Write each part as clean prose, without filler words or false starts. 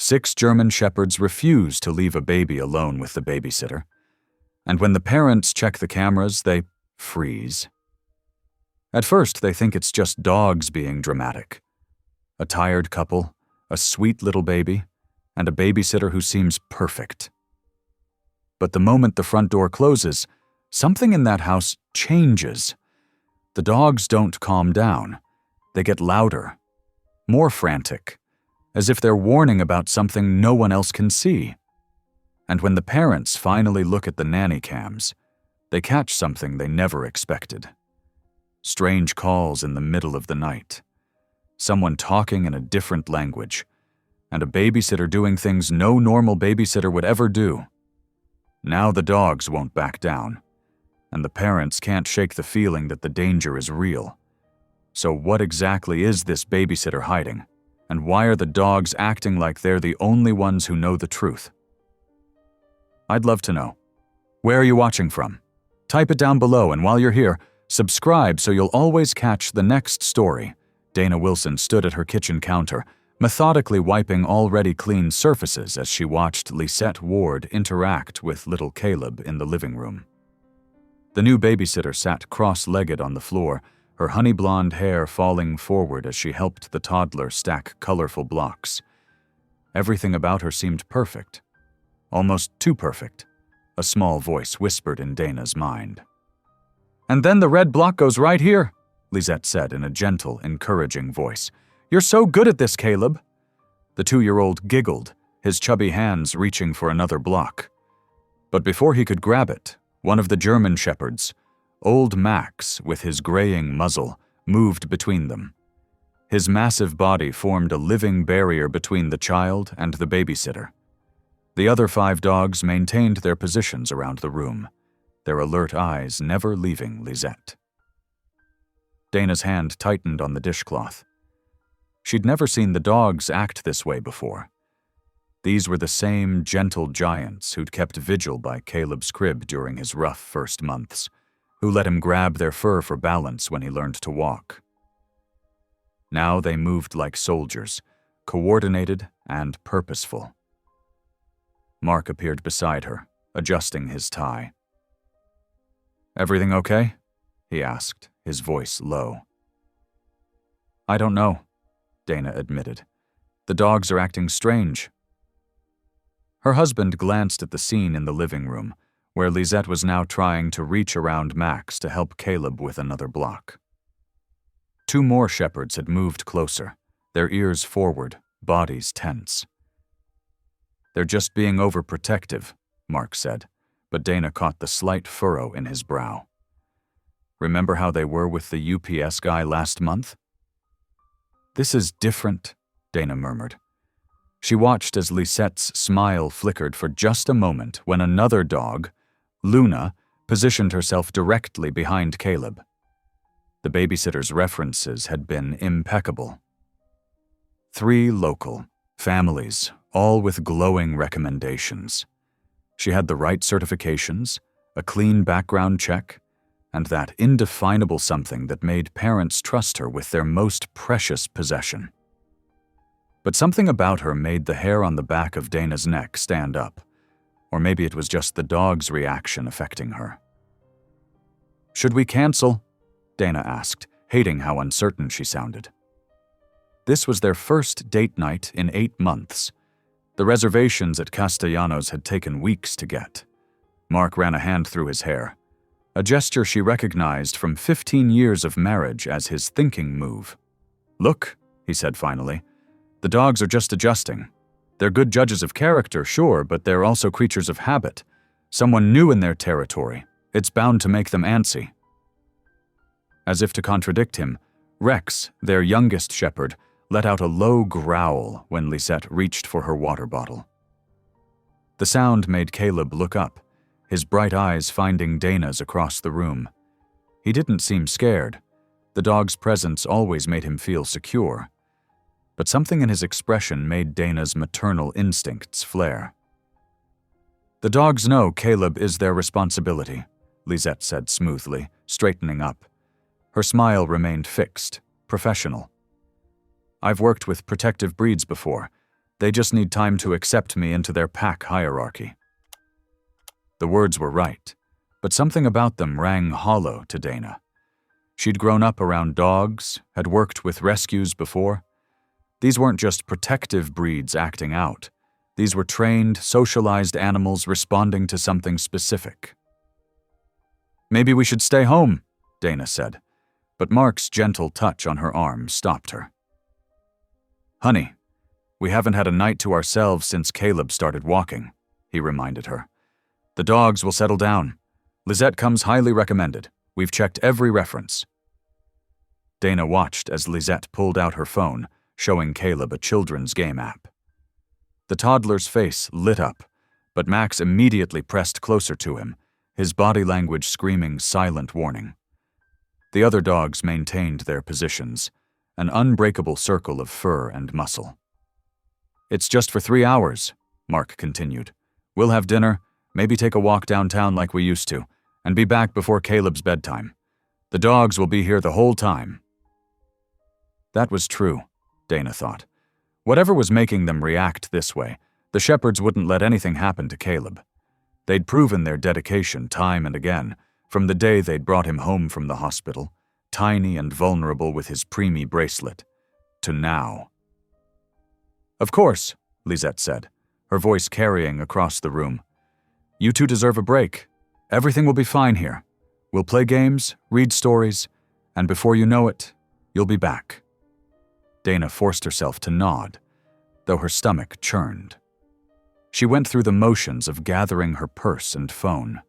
6 German shepherds refuse to leave a baby alone with the babysitter. And when the parents check the cameras, they freeze. At first, they think it's just dogs being dramatic. A tired couple, a sweet little baby, and a babysitter who seems perfect. But the moment the front door closes, something in that house changes. The dogs don't calm down. They get louder, more frantic, as if they're warning about something no one else can see. And when the parents finally look at the nanny cams, they catch something they never expected. Strange calls in the middle of the night, someone talking in a different language, and a babysitter doing things no normal babysitter would ever do. Now the dogs won't back down, and the parents can't shake the feeling that the danger is real. So what exactly is this babysitter hiding, and why are the dogs acting like they're the only ones who know the truth? I'd love to know. Where are you watching from? Type it down below, and while you're here, subscribe so you'll always catch the next story. Dana Wilson stood at her kitchen counter, methodically wiping already clean surfaces as she watched Lisette Ward interact with little Caleb in the living room. The new babysitter sat cross-legged on the floor, her honey blonde hair falling forward as she helped the toddler stack colorful blocks. Everything about her seemed perfect. Almost too perfect, a small voice whispered in Dana's mind. "And then the red block goes right here," Lisette said in a gentle, encouraging voice. "You're so good at this, Caleb." The 2-year-old giggled, his chubby hands reaching for another block. But before he could grab it, one of the German shepherds, old Max with his graying muzzle, moved between them. His massive body formed a living barrier between the child and the babysitter. The other 5 dogs maintained their positions around the room, their alert eyes never leaving Lisette. Dana's hand tightened on the dishcloth. She'd never seen the dogs act this way before. These were the same gentle giants who'd kept vigil by Caleb's crib during his rough first months, who let him grab their fur for balance when he learned to walk. Now they moved like soldiers, coordinated and purposeful. Mark appeared beside her, adjusting his tie. "Everything okay?" he asked, his voice low. "I don't know," Dana admitted. "The dogs are acting strange." Her husband glanced at the scene in the living room, where Lisette was now trying to reach around Max to help Caleb with another block. 2 more shepherds had moved closer, their ears forward, bodies tense. "They're just being overprotective," Mark said, but Dana caught the slight furrow in his brow. "Remember how they were with the UPS guy last month?" "This is different," Dana murmured. She watched as Lisette's smile flickered for just a moment when another dog, Luna, positioned herself directly behind Caleb. The babysitter's references had been impeccable. 3 local families, all with glowing recommendations. She had the right certifications, a clean background check, and that indefinable something that made parents trust her with their most precious possession. But something about her made the hair on the back of Dana's neck stand up, or maybe it was just the dog's reaction affecting her. "Should we cancel?" Dana asked, hating how uncertain she sounded. This was their first date night in 8 months. The reservations at Castellanos had taken weeks to get. Mark ran a hand through his hair, a gesture she recognized from 15 years of marriage as his thinking move. "Look," he said finally, "the dogs are just adjusting. They're good judges of character, sure, but they're also creatures of habit. Someone new in their territory. It's bound to make them antsy." As if to contradict him, Rex, their youngest shepherd, let out a low growl when Lisette reached for her water bottle. The sound made Caleb look up, his bright eyes finding Dana's across the room. He didn't seem scared. The dog's presence always made him feel secure. But something in his expression made Dana's maternal instincts flare. "The dogs know Caleb is their responsibility," Lisette said smoothly, straightening up. Her smile remained fixed, professional. "I've worked with protective breeds before. They just need time to accept me into their pack hierarchy." The words were right, but something about them rang hollow to Dana. She'd grown up around dogs, had worked with rescues before. These weren't just protective breeds acting out. These were trained, socialized animals responding to something specific. "Maybe we should stay home," Dana said, but Mark's gentle touch on her arm stopped her. "Honey, we haven't had a night to ourselves since Caleb started walking," he reminded her. "The dogs will settle down. Lisette comes highly recommended. We've checked every reference." Dana watched as Lisette pulled out her phone, showing Caleb a children's game app. The toddler's face lit up, but Max immediately pressed closer to him, his body language screaming silent warning. The other dogs maintained their positions, an unbreakable circle of fur and muscle. "It's just for 3 hours," Mark continued. "We'll have dinner, maybe take a walk downtown like we used to, and be back before Caleb's bedtime. The dogs will be here the whole time." That was true, Dana thought. Whatever was making them react this way, the shepherds wouldn't let anything happen to Caleb. They'd proven their dedication time and again, from the day they'd brought him home from the hospital, tiny and vulnerable with his preemie bracelet, to now. "Of course," Lisette said, her voice carrying across the room. "You two deserve a break. Everything will be fine here. We'll play games, read stories, and before you know it, you'll be back." Dana forced herself to nod, though her stomach churned. She went through the motions of gathering her purse and phone,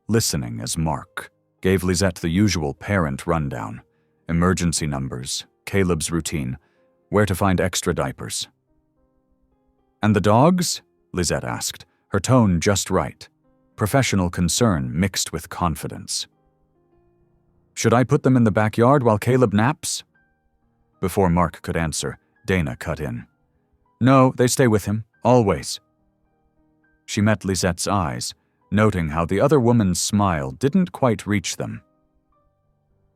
listening as Mark gave Lisette the usual parent rundown, emergency numbers, Caleb's routine, where to find extra diapers. "And the dogs?" Lisette asked, her tone just right, professional concern mixed with confidence. "Should I put them in the backyard while Caleb naps?" Before Mark could answer, Dana cut in. "No, they stay with him, always." She met Lisette's eyes, noting how the other woman's smile didn't quite reach them.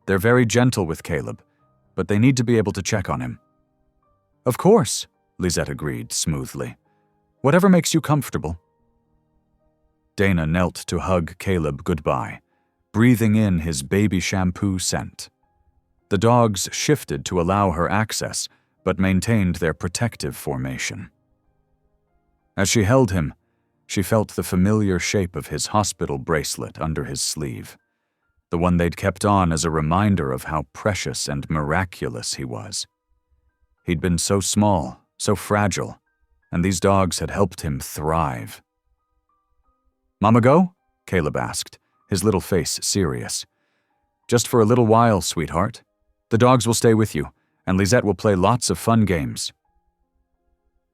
"They're very gentle with Caleb, but they need to be able to check on him." "Of course," Lisette agreed smoothly. "Whatever makes you comfortable." Dana knelt to hug Caleb goodbye, breathing in his baby shampoo scent. The dogs shifted to allow her access, but maintained their protective formation. As she held him, she felt the familiar shape of his hospital bracelet under his sleeve, the one they'd kept on as a reminder of how precious and miraculous he was. He'd been so small, so fragile, and these dogs had helped him thrive. "Mama go?" Caleb asked, his little face serious. "Just for a little while, sweetheart. The dogs will stay with you, and Lisette will play lots of fun games."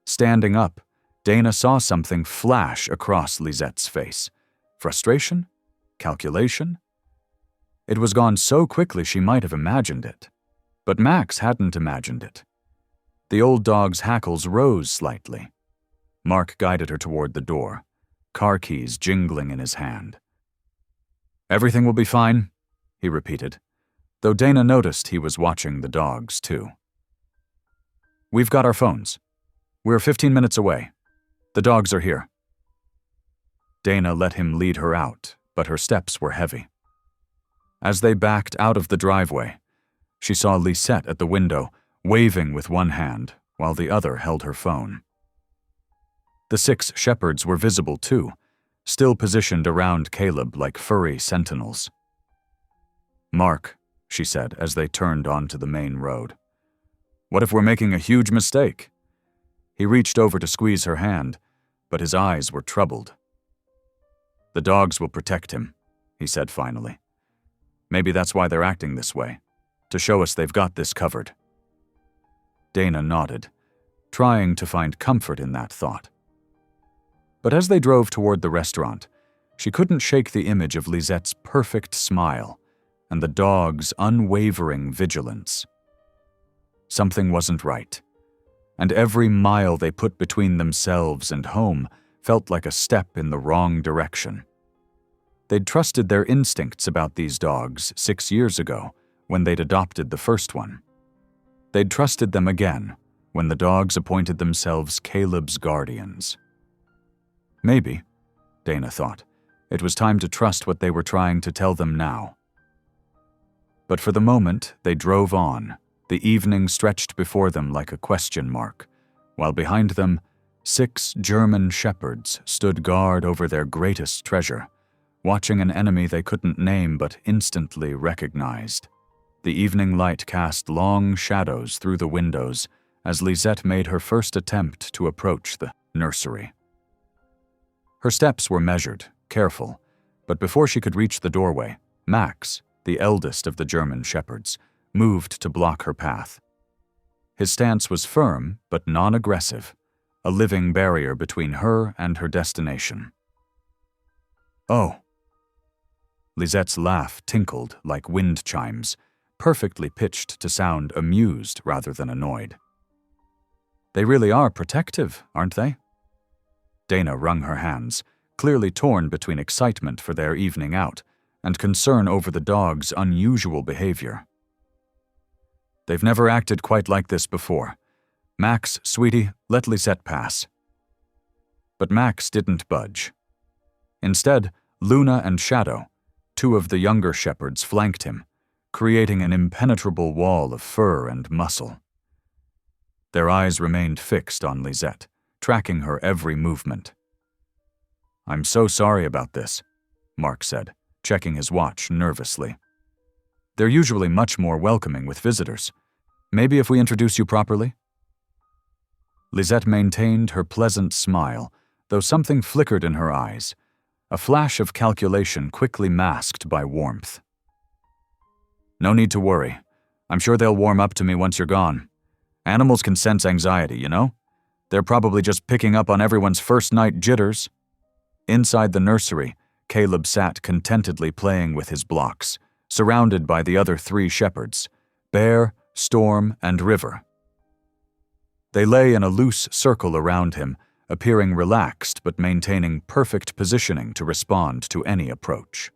Standing up, Dana saw something flash across Lisette's face. Frustration? Calculation? It was gone so quickly she might have imagined it. But Max hadn't imagined it. The old dog's hackles rose slightly. Mark guided her toward the door, car keys jingling in his hand. "Everything will be fine," he repeated, though Dana noticed he was watching the dogs too. "We've got our phones. We're 15 minutes away. The dogs are here." Dana let him lead her out, but her steps were heavy. As they backed out of the driveway, she saw Lisette at the window, waving with one hand, while the other held her phone. The 6 shepherds were visible too, still positioned around Caleb like furry sentinels. "Mark," she said as they turned onto the main road. "What if we're making a huge mistake?" He reached over to squeeze her hand, but his eyes were troubled. "The dogs will protect him," he said finally. "Maybe that's why they're acting this way, to show us they've got this covered." Dana nodded, trying to find comfort in that thought. But as they drove toward the restaurant, she couldn't shake the image of Lisette's perfect smile and the dog's unwavering vigilance. Something wasn't right, and every mile they put between themselves and home felt like a step in the wrong direction. They'd trusted their instincts about these dogs 6 years ago when they'd adopted the first one. They'd trusted them again, when the dogs appointed themselves Caleb's guardians. Maybe, Dana thought, it was time to trust what they were trying to tell them now. But for the moment, they drove on, the evening stretched before them like a question mark, while behind them, 6 German shepherds stood guard over their greatest treasure, watching an enemy they couldn't name but instantly recognized. The evening light cast long shadows through the windows as Lisette made her first attempt to approach the nursery. Her steps were measured, careful, but before she could reach the doorway, Max, the eldest of the German shepherds, moved to block her path. His stance was firm but non-aggressive, a living barrier between her and her destination. "Oh." Lisette's laugh tinkled like wind chimes, perfectly pitched to sound amused rather than annoyed. "They really are protective, aren't they?" Dana wrung her hands, clearly torn between excitement for their evening out and concern over the dog's unusual behavior. "They've never acted quite like this before. Max, sweetie, let Lisette pass." But Max didn't budge. Instead, Luna and Shadow, 2 of the younger shepherds, flanked him, creating an impenetrable wall of fur and muscle. Their eyes remained fixed on Lisette, tracking her every movement. "I'm so sorry about this," Mark said, checking his watch nervously. "They're usually much more welcoming with visitors. Maybe if we introduce you properly?" Lisette maintained her pleasant smile, though something flickered in her eyes, a flash of calculation quickly masked by warmth. "No need to worry. I'm sure they'll warm up to me once you're gone. Animals can sense anxiety, you know? They're probably just picking up on everyone's first night jitters." Inside the nursery, Caleb sat contentedly playing with his blocks, surrounded by the other 3 shepherds, Bear, Storm, and River. They lay in a loose circle around him, appearing relaxed but maintaining perfect positioning to respond to any approach.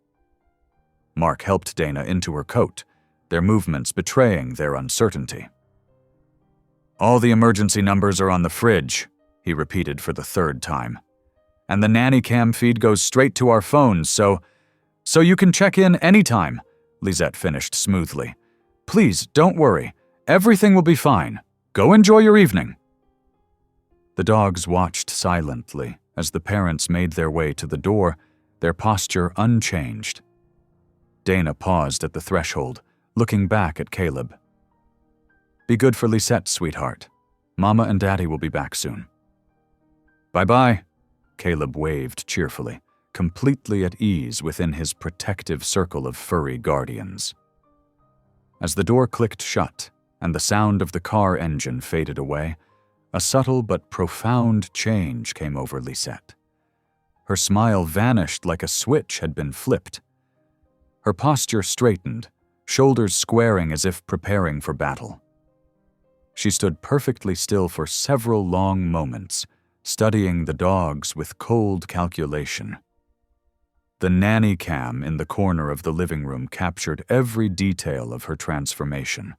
Mark helped Dana into her coat, their movements betraying their uncertainty. "All the emergency numbers are on the fridge," he repeated for the 3rd time. "And the nanny cam feed goes straight to our phones, so you can check in anytime," Lisette finished smoothly. "Please, don't worry. Everything will be fine. Go enjoy your evening." The dogs watched silently as the parents made their way to the door, their posture unchanged. Dana paused at the threshold, looking back at Caleb. "Be good for Lisette, sweetheart. Mama and Daddy will be back soon." "Bye-bye," Caleb waved cheerfully, completely at ease within his protective circle of furry guardians. As the door clicked shut and the sound of the car engine faded away, a subtle but profound change came over Lisette. Her smile vanished like a switch had been flipped. Her posture straightened, shoulders squaring as if preparing for battle. She stood perfectly still for several long moments, studying the dogs with cold calculation. The nanny cam in the corner of the living room captured every detail of her transformation.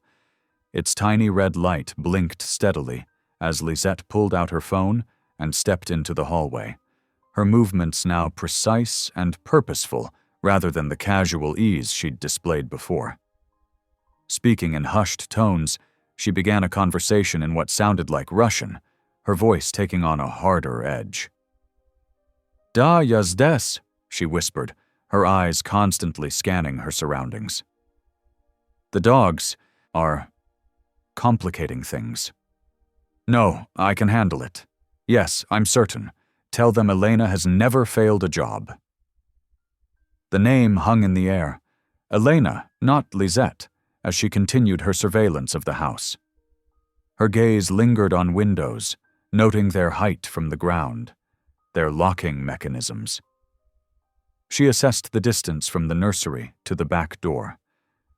Its tiny red light blinked steadily as Lisette pulled out her phone and stepped into the hallway, her movements now precise and purposeful rather than the casual ease she'd displayed before. Speaking in hushed tones, she began a conversation in what sounded like Russian, her voice taking on a harder edge. "Da, я здесь," she whispered, her eyes constantly scanning her surroundings. "The dogs are complicating things." "No, I can handle it. Yes, I'm certain. Tell them Elena has never failed a job." The name hung in the air. Elena, not Lisette, as she continued her surveillance of the house. Her gaze lingered on windows, noting their height from the ground, their locking mechanisms. She assessed the distance from the nursery to the back door,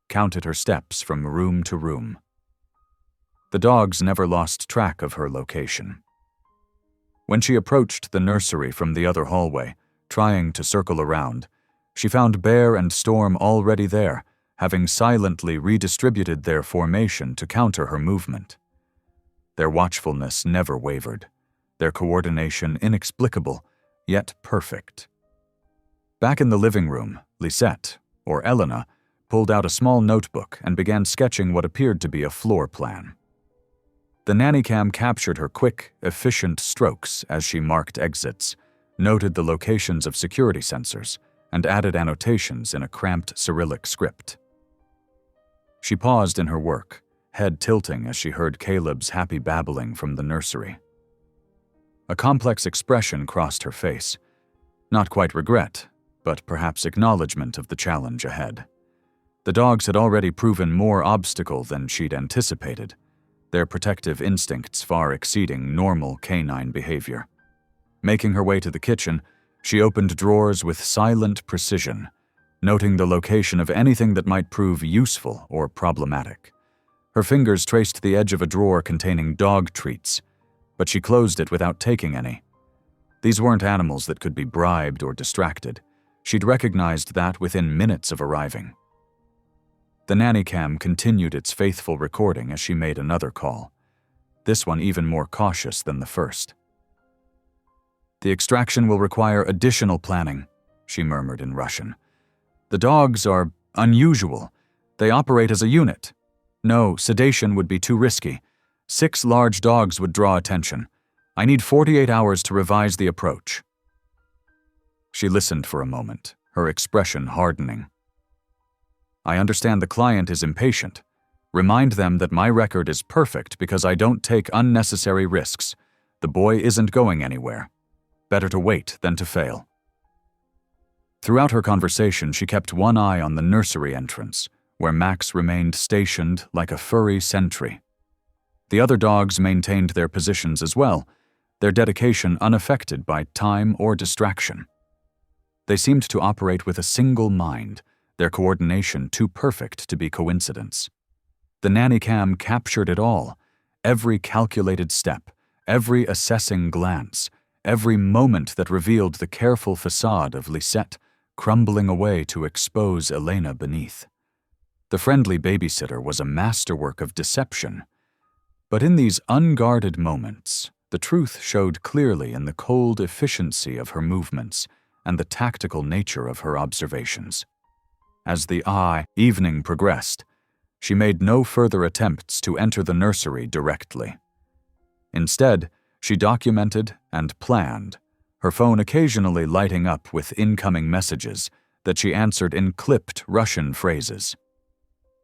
counted her steps from room to room. The dogs never lost track of her location. When she approached the nursery from the other hallway, trying to circle around, she found Bear and Storm already there, having silently redistributed their formation to counter her movement. Their watchfulness never wavered, their coordination inexplicable, yet perfect. Back in the living room, Lisette, or Elena, pulled out a small notebook and began sketching what appeared to be a floor plan. The nanny cam captured her quick, efficient strokes as she marked exits, noted the locations of security sensors, and added annotations in a cramped Cyrillic script. She paused in her work, head tilting as she heard Caleb's happy babbling from the nursery. A complex expression crossed her face. Not quite regret, but perhaps acknowledgement of the challenge ahead. The dogs had already proven more obstacle than she'd anticipated, their protective instincts far exceeding normal canine behavior. Making her way to the kitchen, she opened drawers with silent precision, noting the location of anything that might prove useful or problematic. Her fingers traced the edge of a drawer containing dog treats, but she closed it without taking any. These weren't animals that could be bribed or distracted. She'd recognized that within minutes of arriving. The nanny cam continued its faithful recording as she made another call, this one even more cautious than the first. "The extraction will require additional planning," she murmured in Russian. "The dogs are unusual. They operate as a unit. No, sedation would be too risky. 6 large dogs would draw attention. I need 48 hours to revise the approach." She listened for a moment, her expression hardening. "I understand the client is impatient. Remind them that my record is perfect because I don't take unnecessary risks. The boy isn't going anywhere. Better to wait than to fail." Throughout her conversation, she kept one eye on the nursery entrance, where Max remained stationed like a furry sentry. The other dogs maintained their positions as well, their dedication unaffected by time or distraction. They seemed to operate with a single mind, their coordination too perfect to be coincidence. The nanny cam captured it all, every calculated step, every assessing glance, every moment that revealed the careful facade of Lisette crumbling away to expose Elena beneath. The friendly babysitter was a masterwork of deception. But in these unguarded moments, the truth showed clearly in the cold efficiency of her movements and the tactical nature of her observations. As the evening progressed, she made no further attempts to enter the nursery directly. Instead, she documented and planned, her phone occasionally lighting up with incoming messages that she answered in clipped Russian phrases.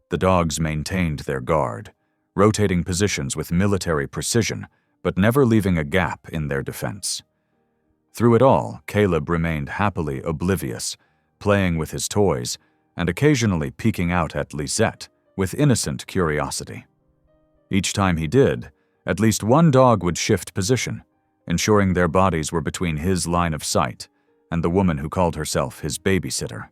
The dogs maintained their guard, rotating positions with military precision, but never leaving a gap in their defense. Through it all, Caleb remained happily oblivious, playing with his toys and occasionally peeking out at Lisette with innocent curiosity. Each time he did, at least one dog would shift position, ensuring their bodies were between his line of sight and the woman who called herself his babysitter.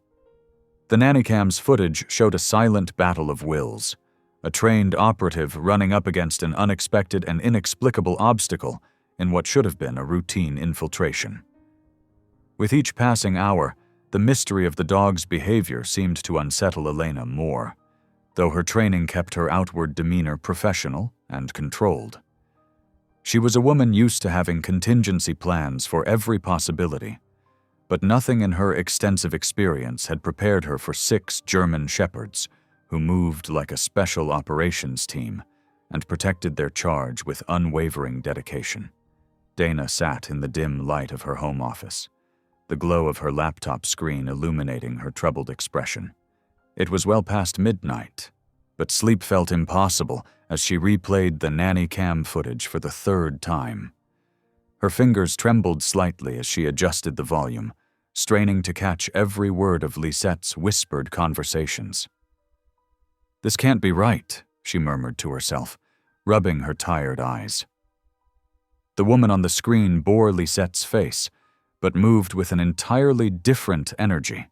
The nanny cam's footage showed a silent battle of wills, a trained operative running up against an unexpected and inexplicable obstacle in what should have been a routine infiltration. With each passing hour, the mystery of the dog's behavior seemed to unsettle Elena more, though her training kept her outward demeanor professional and controlled. She was a woman used to having contingency plans for every possibility, but nothing in her extensive experience had prepared her for 6 German shepherds who moved like a special operations team and protected their charge with unwavering dedication. Dana sat in the dim light of her home office, the glow of her laptop screen illuminating her troubled expression. It was well past midnight, but sleep felt impossible as she replayed the nanny cam footage for the 3rd time. Her fingers trembled slightly as she adjusted the volume, straining to catch every word of Lisette's whispered conversations. "This can't be right," she murmured to herself, rubbing her tired eyes. The woman on the screen bore Lisette's face, but moved with an entirely different energy,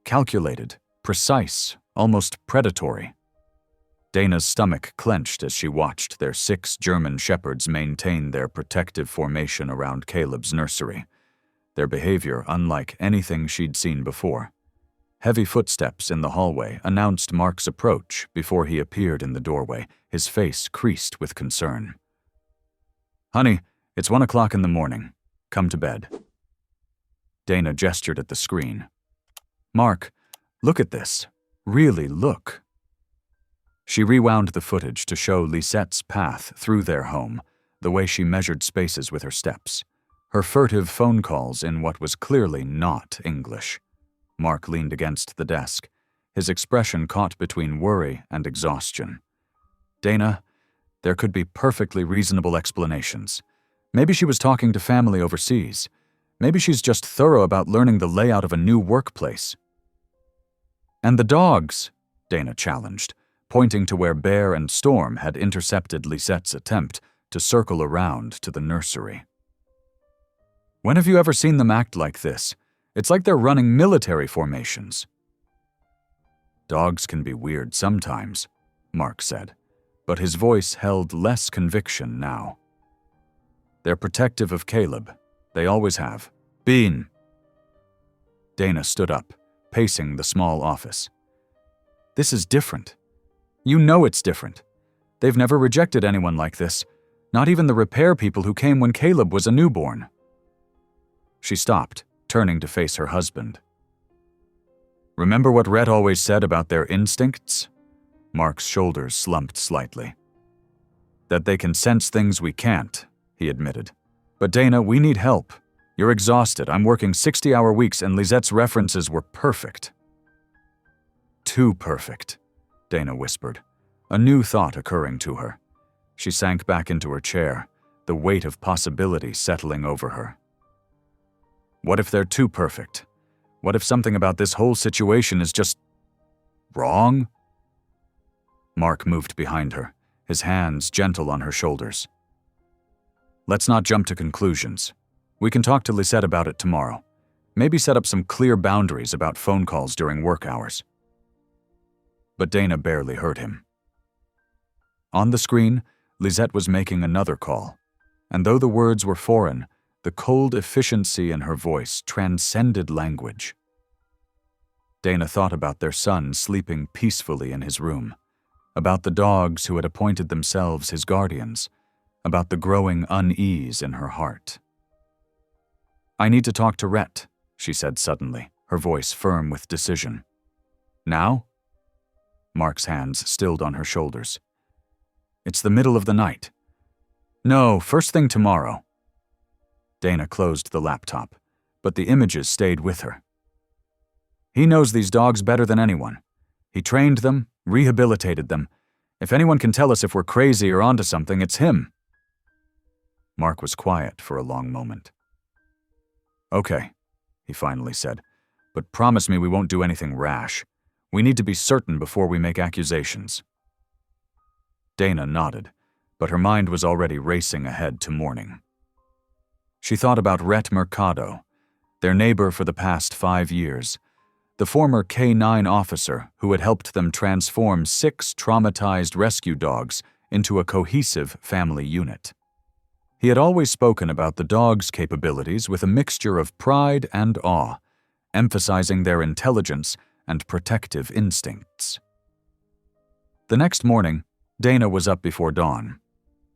calculated, precise, almost predatory. Dana's stomach clenched as she watched their 6 German shepherds maintain their protective formation around Caleb's nursery, their behavior unlike anything she'd seen before. Heavy footsteps in the hallway announced Mark's approach before he appeared in the doorway, his face creased with concern. Honey, it's 1 o'clock in the morning. Come to bed. Dana gestured at the screen. Mark, look at this. Really look. She rewound the footage to show Lisette's path through their home, the way she measured spaces with her steps, her furtive phone calls in what was clearly not English. Mark leaned against the desk, his expression caught between worry and exhaustion. Dana, there could be perfectly reasonable explanations. Maybe she was talking to family overseas. Maybe she's just thorough about learning the layout of a new workplace. And the dogs, Dana challenged, pointing to where Bear and Storm had intercepted Lisette's attempt to circle around to the nursery. When have you ever seen them act like this? It's like they're running military formations. Dogs can be weird sometimes, Mark said, but his voice held less conviction now. They're protective of Caleb. They always have. Bean. Dana stood up, pacing the small office. This is different. You know it's different. They've never rejected anyone like this, not even the repair people who came when Caleb was a newborn. She stopped, turning to face her husband. Remember what Rhett always said about their instincts? Mark's shoulders slumped slightly. That they can sense things we can't, he admitted. But Dana, we need help. You're exhausted. I'm working 60-hour weeks and Lisette's references were perfect. Too perfect, Dana whispered, a new thought occurring to her. She sank back into her chair, the weight of possibility settling over her. What if they're too perfect? What if something about this whole situation is just wrong? Mark moved behind her, his hands gentle on her shoulders. Let's not jump to conclusions. We can talk to Lisette about it tomorrow. Maybe set up some clear boundaries about phone calls during work hours. But Dana barely heard him. On the screen, Lisette was making another call, and though the words were foreign, the cold efficiency in her voice transcended language. Dana thought about their son sleeping peacefully in his room, about the dogs who had appointed themselves his guardians, about the growing unease in her heart. I need to talk to Rhett, she said suddenly, her voice firm with decision. Now? Mark's hands stilled on her shoulders. It's the middle of the night. No, first thing tomorrow. Dana closed the laptop, but the images stayed with her. He knows these dogs better than anyone. He trained them, rehabilitated them. If anyone can tell us if we're crazy or onto something, it's him. Mark was quiet for a long moment. Okay, he finally said, but promise me we won't do anything rash. We need to be certain before we make accusations. Dana nodded, but her mind was already racing ahead to morning. She thought about Rhett Mercado, their neighbor for the past 5 years, the former K-9 officer who had helped them transform 6 traumatized rescue dogs into a cohesive family unit. He had always spoken about the dogs' capabilities with a mixture of pride and awe, emphasizing their intelligence and protective instincts. The next morning, Dana was up before dawn.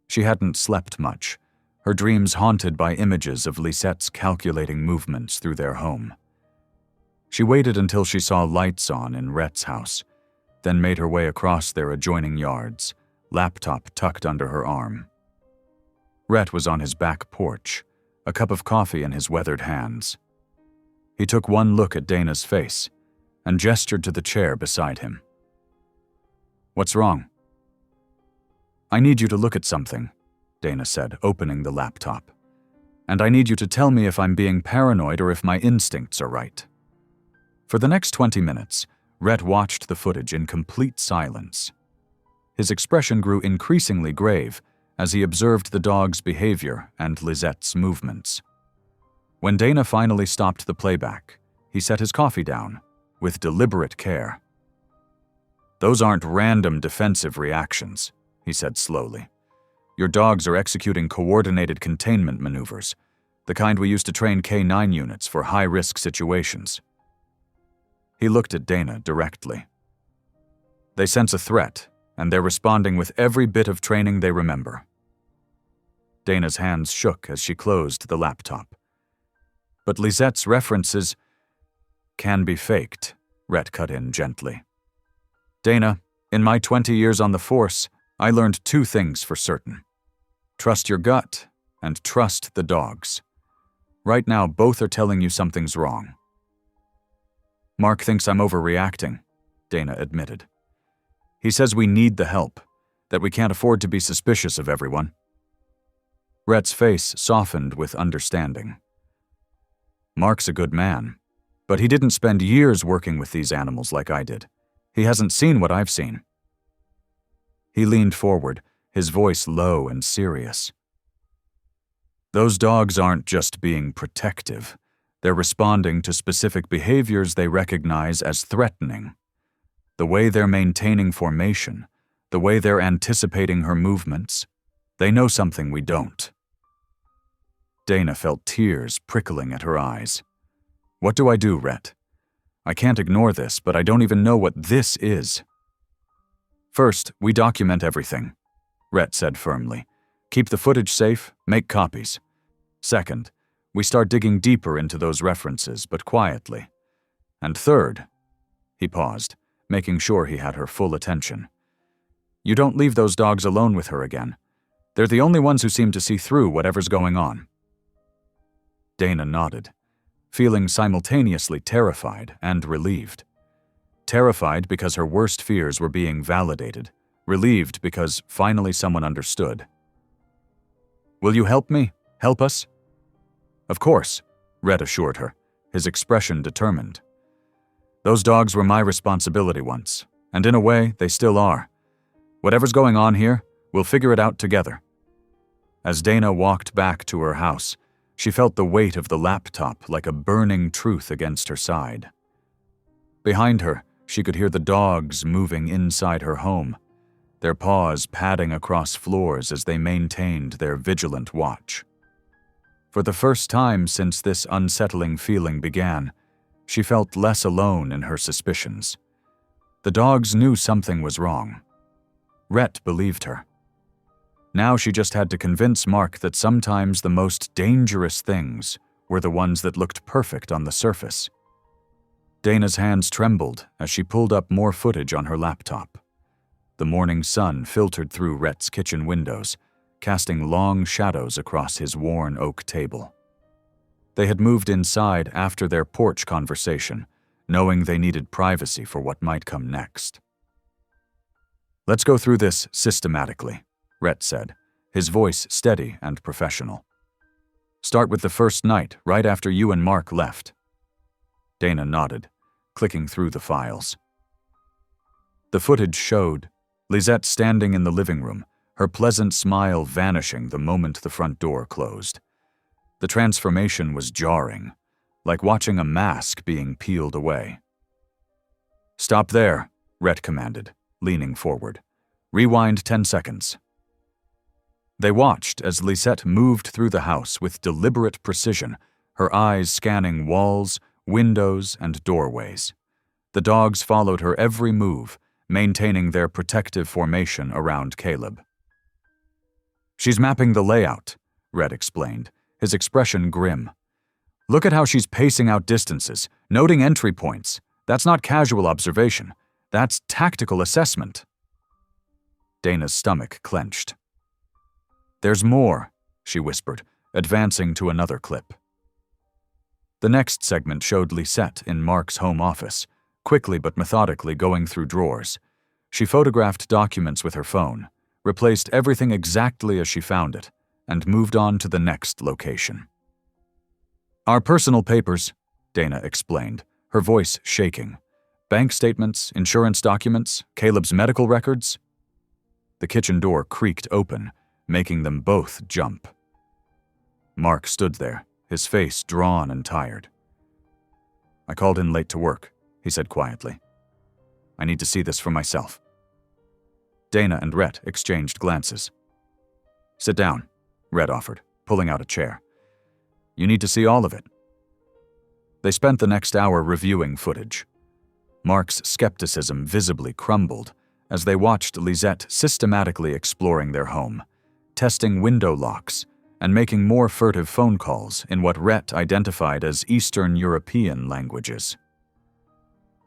She hadn't slept much, her dreams haunted by images of Lisette's calculating movements through their home. She waited until she saw lights on in Rhett's house, then made her way across their adjoining yards, laptop tucked under her arm. Rhett was on his back porch, a cup of coffee in his weathered hands. He took one look at Dana's face and gestured to the chair beside him. What's wrong? I need you to look at something, Dana said, opening the laptop. And I need you to tell me if I'm being paranoid or if my instincts are right. For the next 20 minutes, Rhett watched the footage in complete silence. His expression grew increasingly grave as he observed the dog's behavior and Lisette's movements. When Dana finally stopped the playback, he set his coffee down, with deliberate care. Those aren't random defensive reactions, he said slowly. Your dogs are executing coordinated containment maneuvers, the kind we used to train K-9 units for high-risk situations. He looked at Dana directly. They sense a threat, and they're responding with every bit of training they remember. Dana's hands shook as she closed the laptop. But Lisette's references can be faked, Rhett cut in gently. Dana, in my 20 years on the force, I learned 2 things for certain. Trust your gut and trust the dogs. Right now, both are telling you something's wrong. Mark thinks I'm overreacting, Dana admitted. He says we need the help, that we can't afford to be suspicious of everyone. Rhett's face softened with understanding. Mark's a good man, but he didn't spend years working with these animals like I did. He hasn't seen what I've seen. He leaned forward, his voice low and serious. Those dogs aren't just being protective. They're responding to specific behaviors they recognize as threatening. The way they're maintaining formation, the way they're anticipating her movements, they know something we don't. Dana felt tears prickling at her eyes. What do I do, Rhett? I can't ignore this, but I don't even know what this is. First, we document everything, Rhett said firmly. Keep the footage safe, make copies. Second, we start digging deeper into those references, but quietly. And third, he paused, making sure he had her full attention. You don't leave those dogs alone with her again. They're the only ones who seem to see through whatever's going on. Dana nodded, feeling simultaneously terrified and relieved. Terrified because her worst fears were being validated, relieved because finally someone understood. Will you help me? Help us? Of course, Rhett assured her, his expression determined. Those dogs were my responsibility once, and in a way, they still are. Whatever's going on here, we'll figure it out together. As Dana walked back to her house, she felt the weight of the laptop like a burning truth against her side. Behind her, she could hear the dogs moving inside her home, their paws padding across floors as they maintained their vigilant watch. For the first time since this unsettling feeling began, she felt less alone in her suspicions. The dogs knew something was wrong. Rhett believed her. Now she just had to convince Mark that sometimes the most dangerous things were the ones that looked perfect on the surface. Dana's hands trembled as she pulled up more footage on her laptop. The morning sun filtered through Rhett's kitchen windows, casting long shadows across his worn oak table. They had moved inside after their porch conversation, knowing they needed privacy for what might come next. Let's go through this systematically, Rhett said, his voice steady and professional. Start with the first night, right after you and Mark left. Dana nodded, clicking through the files. The footage showed Lisette standing in the living room, her pleasant smile vanishing the moment the front door closed. The transformation was jarring, like watching a mask being peeled away. Stop there, Rhett commanded, leaning forward. Rewind 10 seconds. They watched as Lisette moved through the house with deliberate precision, her eyes scanning walls, windows, and doorways. The dogs followed her every move, maintaining their protective formation around Caleb. She's mapping the layout, Rhett explained, his expression grim. Look at how she's pacing out distances, noting entry points. That's not casual observation. That's tactical assessment. Dana's stomach clenched. There's more, she whispered, advancing to another clip. The next segment showed Lisette in Mark's home office, quickly but methodically going through drawers. She photographed documents with her phone, replaced everything exactly as she found it, and moved on to the next location. Our personal papers, Dana explained, her voice shaking. Bank statements, insurance documents, Caleb's medical records. The kitchen door creaked open, making them both jump. Mark stood there, his face drawn and tired. I called in late to work, he said quietly. I need to see this for myself. Dana and Rhett exchanged glances. Sit down, Rhett offered, pulling out a chair. You need to see all of it. They spent the next hour reviewing footage. Mark's skepticism visibly crumbled as they watched Lisette systematically exploring their home, testing window locks, and making more furtive phone calls in what Rhett identified as Eastern European languages.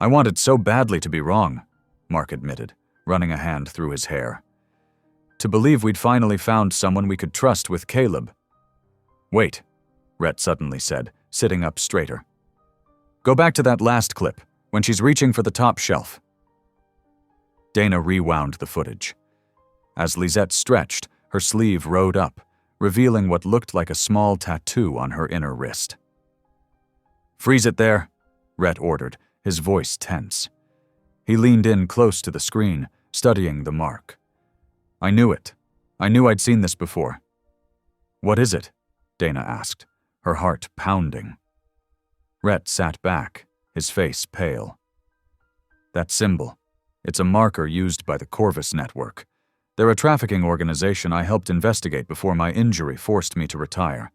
"I wanted so badly to be wrong," Mark admitted, running a hand through his hair. "To believe we'd finally found someone we could trust with Caleb." "Wait," Rhett suddenly said, sitting up straighter. "Go back to that last clip, when she's reaching for the top shelf." Dana rewound the footage. As Lisette stretched, her sleeve rode up, revealing what looked like a small tattoo on her inner wrist. "Freeze it there," Rhett ordered, his voice tense. He leaned in close to the screen, studying the mark. "I knew it. I knew I'd seen this before." "What is it?" Dana asked, her heart pounding. Rhett sat back, his face pale. "That symbol. It's a marker used by the Corvus Network. They're a trafficking organization I helped investigate before my injury forced me to retire.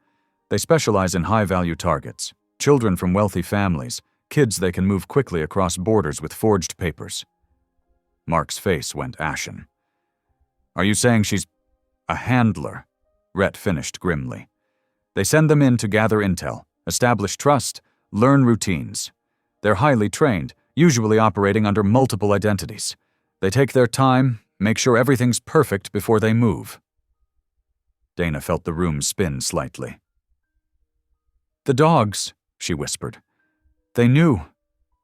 They specialize in high-value targets, children from wealthy families, kids they can move quickly across borders with forged papers." Mark's face went ashen. "Are you saying she's a handler?" Rhett finished grimly. "They send them in to gather intel, establish trust, learn routines. They're highly trained, usually operating under multiple identities. They take their time, make sure everything's perfect before they move." Dana felt the room spin slightly. "The dogs," she whispered. "They knew.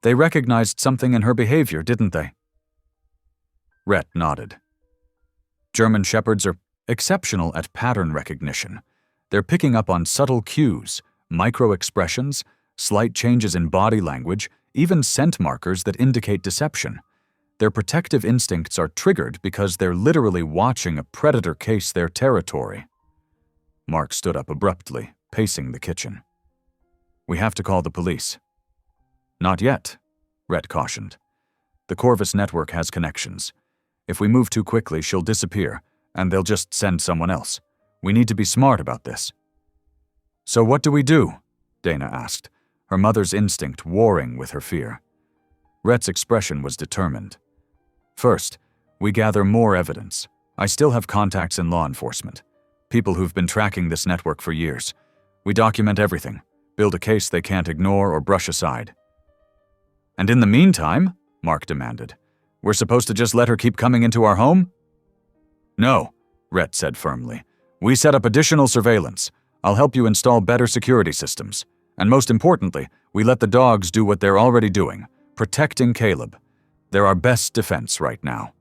They recognized something in her behavior, didn't they?" Rhett nodded. "German Shepherds are exceptional at pattern recognition. They're picking up on subtle cues, micro-expressions, slight changes in body language, even scent markers that indicate deception. Their protective instincts are triggered because they're literally watching a predator case their territory." Mark stood up abruptly, pacing the kitchen. "We have to call the police." "Not yet," Rhett cautioned. "The Corvus Network has connections. If we move too quickly, she'll disappear, and they'll just send someone else. We need to be smart about this." "So what do we do?" Dana asked, her mother's instinct warring with her fear. Rhett's expression was determined. "First, we gather more evidence. I still have contacts in law enforcement, people who've been tracking this network for years. We document everything, build a case they can't ignore or brush aside." "And in the meantime," Mark demanded, "we're supposed to just let her keep coming into our home?" "No," Rhett said firmly. "We set up additional surveillance. I'll help you install better security systems. And most importantly, we let the dogs do what they're already doing, protecting Caleb. They're our best defense right now."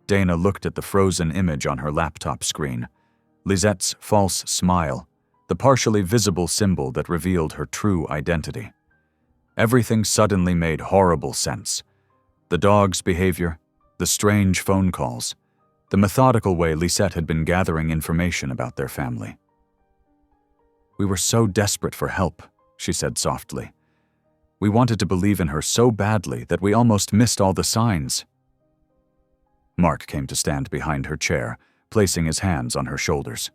Dana looked at the frozen image on her laptop screen. Lisette's false smile, the partially visible symbol that revealed her true identity. Everything suddenly made horrible sense. The dog's behavior, the strange phone calls, the methodical way Lisette had been gathering information about their family. "We were so desperate for help," she said softly. "We wanted to believe in her so badly that we almost missed all the signs." Mark came to stand behind her chair, placing his hands on her shoulders.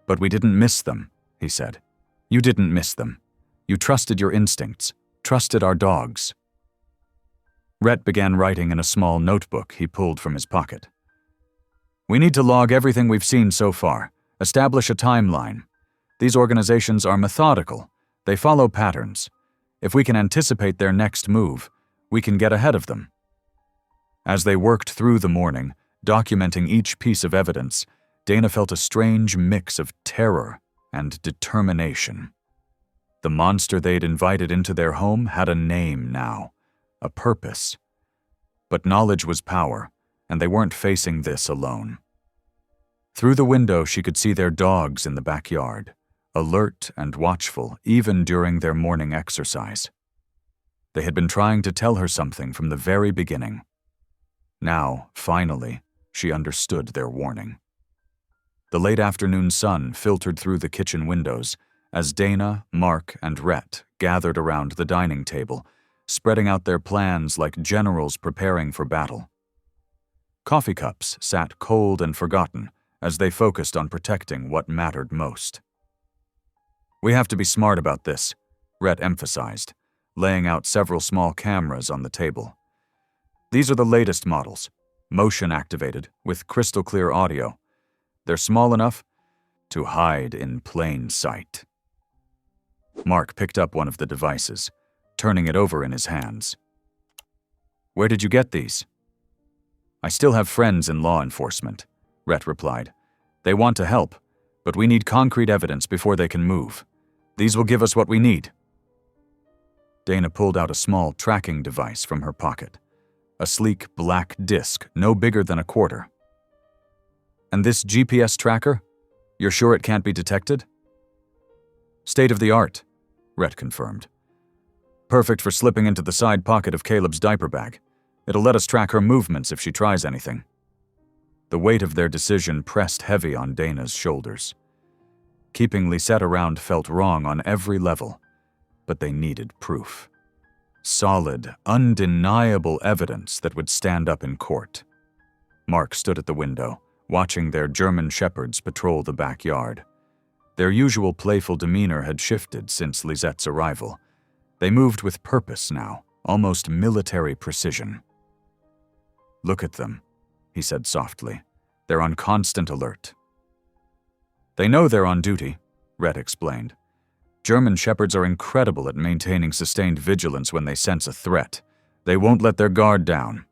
"But we didn't miss them," he said. "You didn't miss them. You trusted your instincts, trusted our dogs." Rhett began writing in a small notebook he pulled from his pocket. "We need to log everything we've seen so far, establish a timeline. These organizations are methodical. They follow patterns. If we can anticipate their next move, we can get ahead of them." As they worked through the morning, documenting each piece of evidence, Dana felt a strange mix of terror and determination. The monster they'd invited into their home had a name now, a purpose. But knowledge was power, and they weren't facing this alone. Through the window, she could see their dogs in the backyard, alert and watchful even during their morning exercise. They had been trying to tell her something from the very beginning. Now, finally, she understood their warning. The late afternoon sun filtered through the kitchen windows as Dana, Mark, and Rhett gathered around the dining table, spreading out their plans like generals preparing for battle. Coffee cups sat cold and forgotten as they focused on protecting what mattered most. "We have to be smart about this," Rhett emphasized, laying out several small cameras on the table. "These are the latest models, motion-activated, with crystal-clear audio. They're small enough to hide in plain sight. Mark picked up one of the devices, turning it over in his hands. "Where did you get these?" "I still have friends in law enforcement," Rhett replied. "They want to help, but we need concrete evidence before they can move. These will give us what we need." Dana pulled out a small tracking device from her pocket, a sleek black disc no bigger than a quarter. "And this GPS tracker? You're sure it can't be detected?" "State of the art," Rhett confirmed. "Perfect for slipping into the side pocket of Caleb's diaper bag. It'll let us track her movements if she tries anything." The weight of their decision pressed heavy on Dana's shoulders. Keeping Lisette around felt wrong on every level, but they needed proof. Solid, undeniable evidence that would stand up in court. Mark stood at the window, watching their German shepherds patrol the backyard. Their usual playful demeanor had shifted since Lisette's arrival. They moved with purpose now, almost military precision. "Look at them," he said softly. "They're on constant alert." "They know they're on duty," Rhett explained. "German shepherds are incredible at maintaining sustained vigilance when they sense a threat. They won't let their guard down."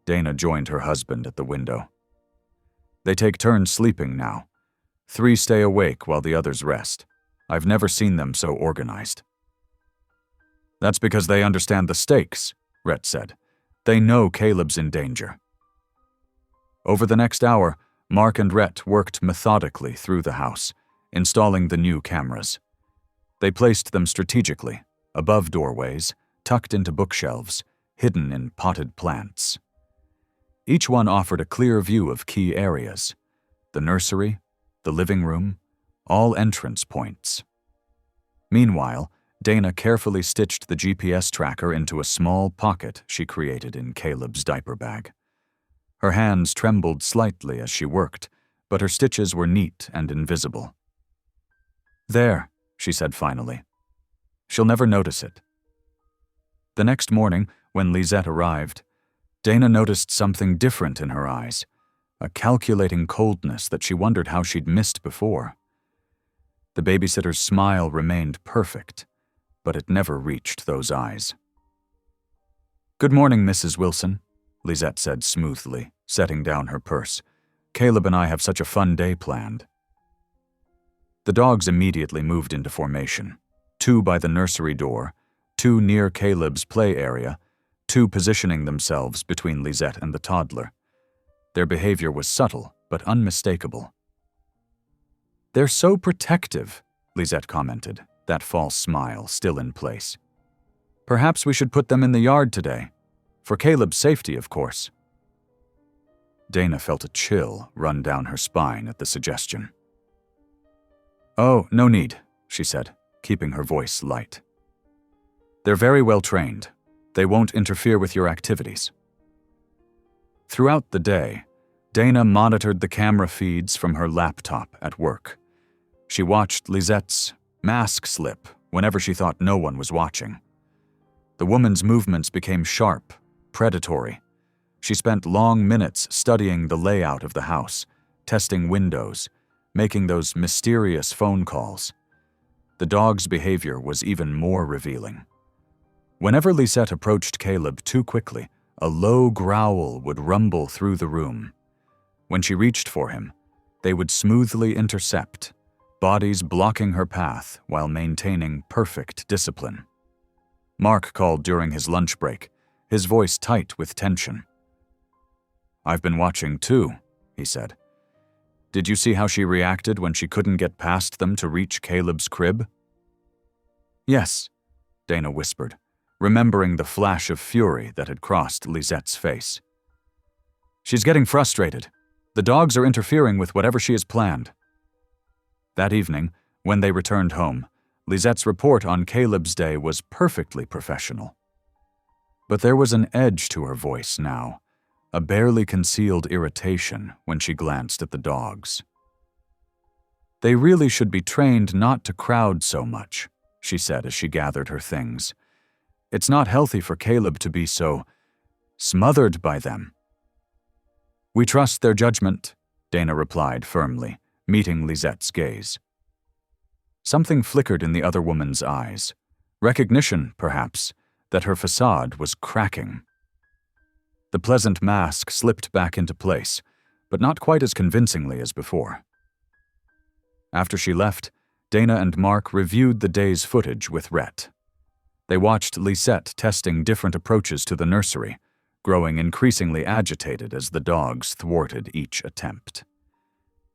Dana joined her husband at the window. "They take turns sleeping now. 3 stay awake while the others rest. I've never seen them so organized." "That's because they understand the stakes," Rhett said. "They know Caleb's in danger." Over the next hour, Mark and Rhett worked methodically through the house, installing the new cameras. They placed them strategically, above doorways, tucked into bookshelves, hidden in potted plants. Each one offered a clear view of key areas: the nursery, the living room, all entrance points. Meanwhile, Dana carefully stitched the GPS tracker into a small pocket she created in Caleb's diaper bag. Her hands trembled slightly as she worked, but her stitches were neat and invisible. "There," she said finally. "She'll never notice it." The next morning, when Lisette arrived, Dana noticed something different in her eyes, a calculating coldness that she wondered how she'd missed before. The babysitter's smile remained perfect, but it never reached those eyes. "Good morning, Mrs. Wilson," Lisette said smoothly, setting down her purse. "Caleb and I have such a fun day planned." The dogs immediately moved into formation, 2 by the nursery door, 2 near Caleb's play area, 2 positioning themselves between Lisette and the toddler. Their behavior was subtle but unmistakable. "They're so protective," Lisette commented, that false smile still in place. "Perhaps we should put them in the yard today. For Caleb's safety, of course." Dana felt a chill run down her spine at the suggestion. "Oh, no need," she said, keeping her voice light. "They're very well trained. They won't interfere with your activities." Throughout the day, Dana monitored the camera feeds from her laptop at work. She watched Lisette's mask slip whenever she thought no one was watching. The woman's movements became sharp, predatory. She spent long minutes studying the layout of the house, testing windows, making those mysterious phone calls. The dog's behavior was even more revealing. Whenever Lisette approached Caleb too quickly, a low growl would rumble through the room. When she reached for him, they would smoothly intercept, bodies blocking her path while maintaining perfect discipline. Mark called during his lunch break, his voice tight with tension. "I've been watching too," he said. "Did you see how she reacted when she couldn't get past them to reach Caleb's crib?" "Yes," Dana whispered, remembering the flash of fury that had crossed Lisette's face. "She's getting frustrated. The dogs are interfering with whatever she has planned." That evening, when they returned home, Lisette's report on Caleb's day was perfectly professional. But there was an edge to her voice now, a barely concealed irritation when she glanced at the dogs. "They really should be trained not to crowd so much," she said as she gathered her things. "It's not healthy for Caleb to be so smothered by them." "We trust their judgment," Dana replied firmly, meeting Lisette's gaze. Something flickered in the other woman's eyes. Recognition, perhaps, that her facade was cracking. The pleasant mask slipped back into place, but not quite as convincingly as before. After she left, Dana and Mark reviewed the day's footage with Rhett. They watched Lisette testing different approaches to the nursery, growing increasingly agitated as the dogs thwarted each attempt.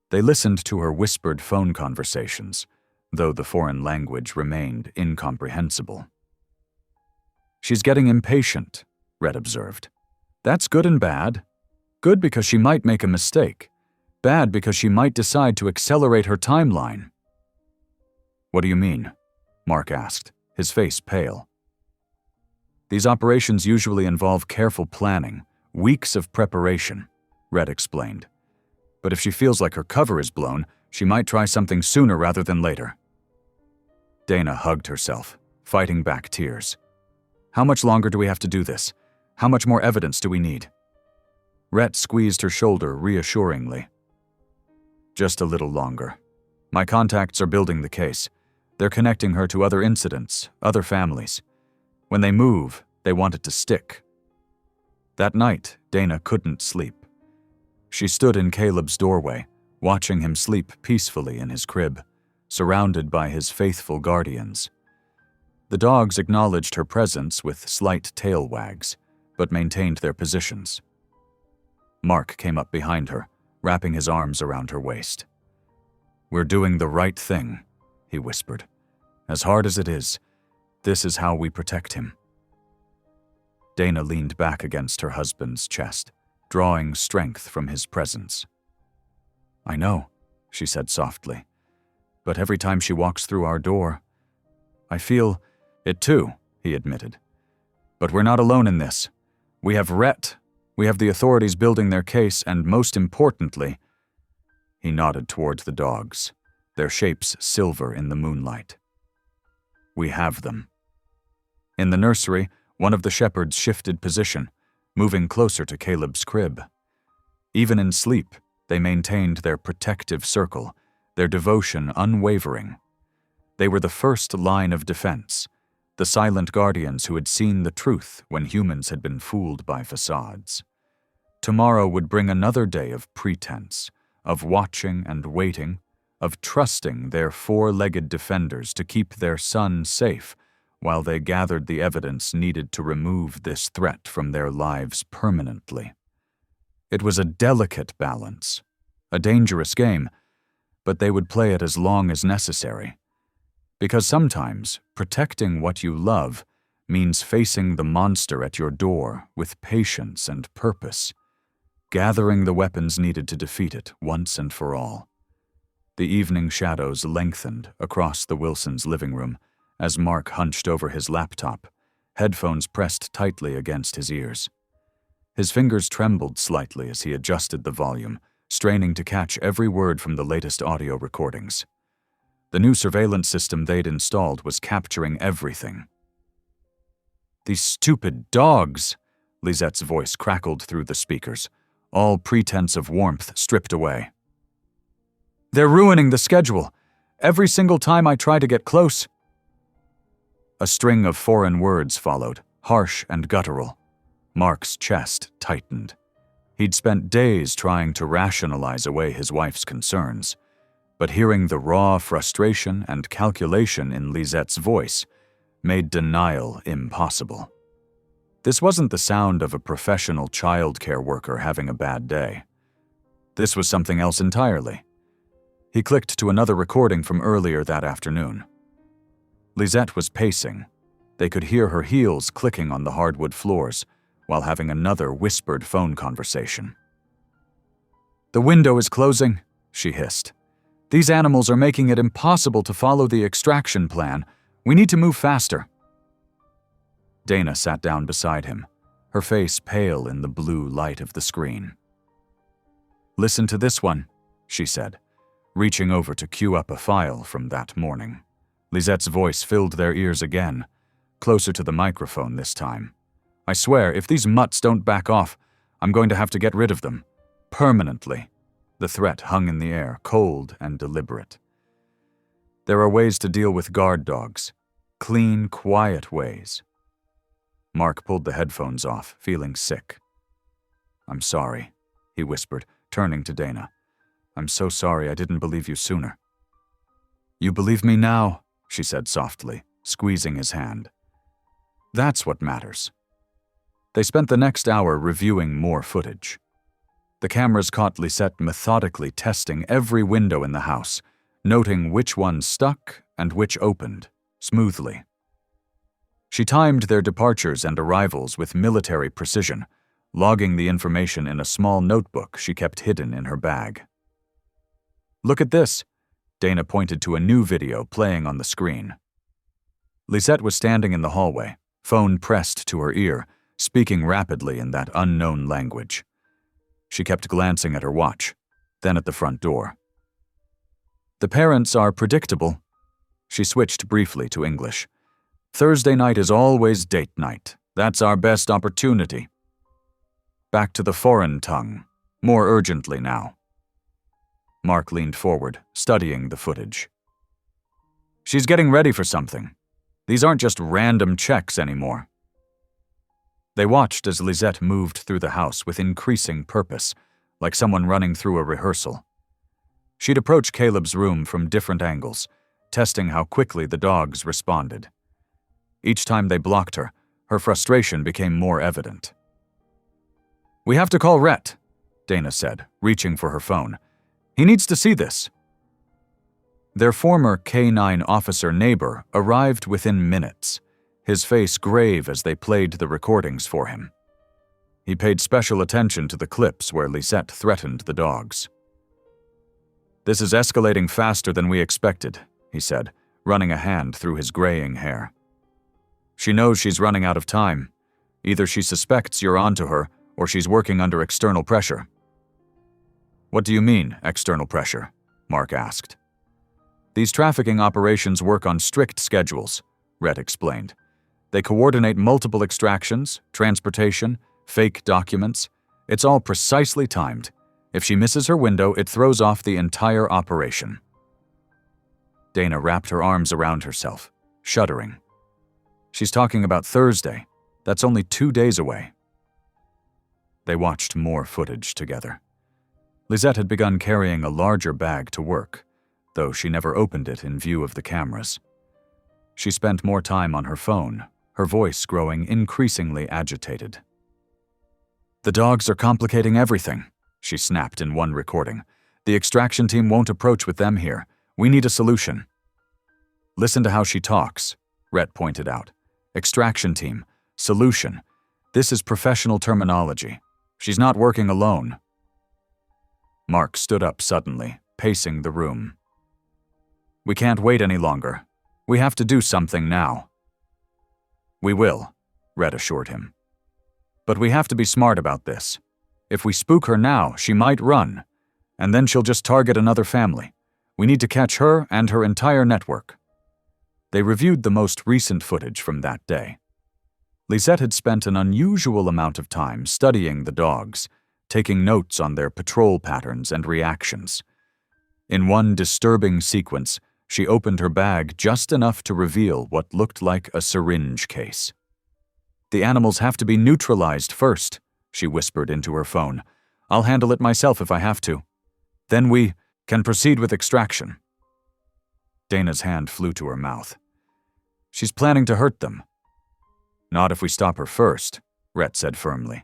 They listened to her whispered phone conversations, though the foreign language remained incomprehensible. "She's getting impatient," Rhett observed. "That's good and bad. Good because she might make a mistake. Bad because she might decide to accelerate her timeline." "What do you mean?" Mark asked, his face pale. "These operations usually involve careful planning, weeks of preparation," Rhett explained. "But if she feels like her cover is blown, she might try something sooner rather than later." Dana hugged herself, fighting back tears. "How much longer do we have to do this? How much more evidence do we need?" Rhett squeezed her shoulder reassuringly. "Just a little longer. My contacts are building the case. They're connecting her to other incidents, other families. When they move, they want it to stick." That night, Dana couldn't sleep. She stood in Caleb's doorway, watching him sleep peacefully in his crib, surrounded by his faithful guardians. The dogs acknowledged her presence with slight tail wags, but maintained their positions. Mark came up behind her, wrapping his arms around her waist. "We're doing the right thing," he whispered. "As hard as it is, this is how we protect him." Dana leaned back against her husband's chest, drawing strength from his presence. "I know," she said softly, "but every time she walks through our door, I feel it too," he admitted. "But we're not alone in this. We have Rhett, we have the authorities building their case, and most importantly," he nodded towards the dogs, their shapes silver in the moonlight, "we have them." In the nursery, one of the shepherds shifted position, moving closer to Caleb's crib. Even in sleep, they maintained their protective circle, their devotion unwavering. They were the first line of defense, the silent guardians who had seen the truth when humans had been fooled by facades. Tomorrow would bring another day of pretense, of watching and waiting, of trusting their four-legged defenders to keep their son safe while they gathered the evidence needed to remove this threat from their lives permanently. It was a delicate balance, a dangerous game, but they would play it as long as necessary. Because sometimes protecting what you love means facing the monster at your door with patience and purpose, gathering the weapons needed to defeat it once and for all. The evening shadows lengthened across the Wilsons' living room as Mark hunched over his laptop, headphones pressed tightly against his ears. His fingers trembled slightly as he adjusted the volume, straining to catch every word from the latest audio recordings. The new surveillance system they'd installed was capturing everything. "These stupid dogs!" Lisette's voice crackled through the speakers, all pretense of warmth stripped away. "They're ruining the schedule. Every single time I try to get close." A string of foreign words followed, harsh and guttural. Mark's chest tightened. He'd spent days trying to rationalize away his wife's concerns, but hearing the raw frustration and calculation in Lisette's voice made denial impossible. This wasn't the sound of a professional childcare worker having a bad day. This was something else entirely. He clicked to another recording from earlier that afternoon. Lisette was pacing. They could hear her heels clicking on the hardwood floors while having another whispered phone conversation. "The window is closing," she hissed. "These animals are making it impossible to follow the extraction plan. We need to move faster." Dana sat down beside him, her face pale in the blue light of the screen. "Listen to this one," she said, reaching over to cue up a file from that morning. Lisette's voice filled their ears again, closer to the microphone this time. "I swear, if these mutts don't back off, I'm going to have to get rid of them. Permanently." The threat hung in the air, cold and deliberate. There are ways to deal with guard dogs. Clean, quiet ways. Mark pulled the headphones off, feeling sick. "I'm sorry," he whispered, turning to Dana. "I'm so sorry I didn't believe you sooner." "You believe me now," she said softly, squeezing his hand. "That's what matters." They spent the next hour reviewing more footage. The cameras caught Lisette methodically testing every window in the house, noting which ones stuck and which opened, smoothly. She timed their departures and arrivals with military precision, logging the information in a small notebook she kept hidden in her bag. "Look at this," Dana pointed to a new video playing on the screen. Lisette was standing in the hallway, phone pressed to her ear, speaking rapidly in that unknown language. She kept glancing at her watch, then at the front door. "The parents are predictable." She switched briefly to English. "Thursday night is always date night. That's our best opportunity." Back to the foreign tongue, more urgently now. Mark leaned forward, studying the footage. "She's getting ready for something. These aren't just random checks anymore." They watched as Lisette moved through the house with increasing purpose, like someone running through a rehearsal. She'd approach Caleb's room from different angles, testing how quickly the dogs responded. Each time they blocked her, her frustration became more evident. "We have to call Rhett," Dana said, reaching for her phone. "He needs to see this." Their former K-9 officer neighbor arrived within minutes, his face grave as they played the recordings for him. He paid special attention to the clips where Lisette threatened the dogs. "This is escalating faster than we expected," he said, running a hand through his graying hair. "She knows she's running out of time. Either she suspects you're onto her, or she's working under external pressure." "What do you mean, external pressure?" Mark asked. "These trafficking operations work on strict schedules," Rhett explained. "They coordinate multiple extractions, transportation, fake documents. It's all precisely timed. If she misses her window, it throws off the entire operation." Dana wrapped her arms around herself, shuddering. "She's talking about Thursday. That's only 2 days away." They watched more footage together. Lisette had begun carrying a larger bag to work, though she never opened it in view of the cameras. She spent more time on her phone, her voice growing increasingly agitated. "The dogs are complicating everything," she snapped in one recording. "The extraction team won't approach with them here. We need a solution." "Listen to how she talks," Rhett pointed out. "Extraction team. Solution. This is professional terminology. She's not working alone." Mark stood up suddenly, pacing the room. "We can't wait any longer. We have to do something now." "We will," Rhett assured him. "But we have to be smart about this. If we spook her now, she might run, and then she'll just target another family. We need to catch her and her entire network." They reviewed the most recent footage from that day. Lisette had spent an unusual amount of time studying the dogs, taking notes on their patrol patterns and reactions. In one disturbing sequence, she opened her bag just enough to reveal what looked like a syringe case. "The animals have to be neutralized first," she whispered into her phone. "I'll handle it myself if I have to. Then we can proceed with extraction." Dana's hand flew to her mouth. "She's planning to hurt them." "Not if we stop her first," Rhett said firmly.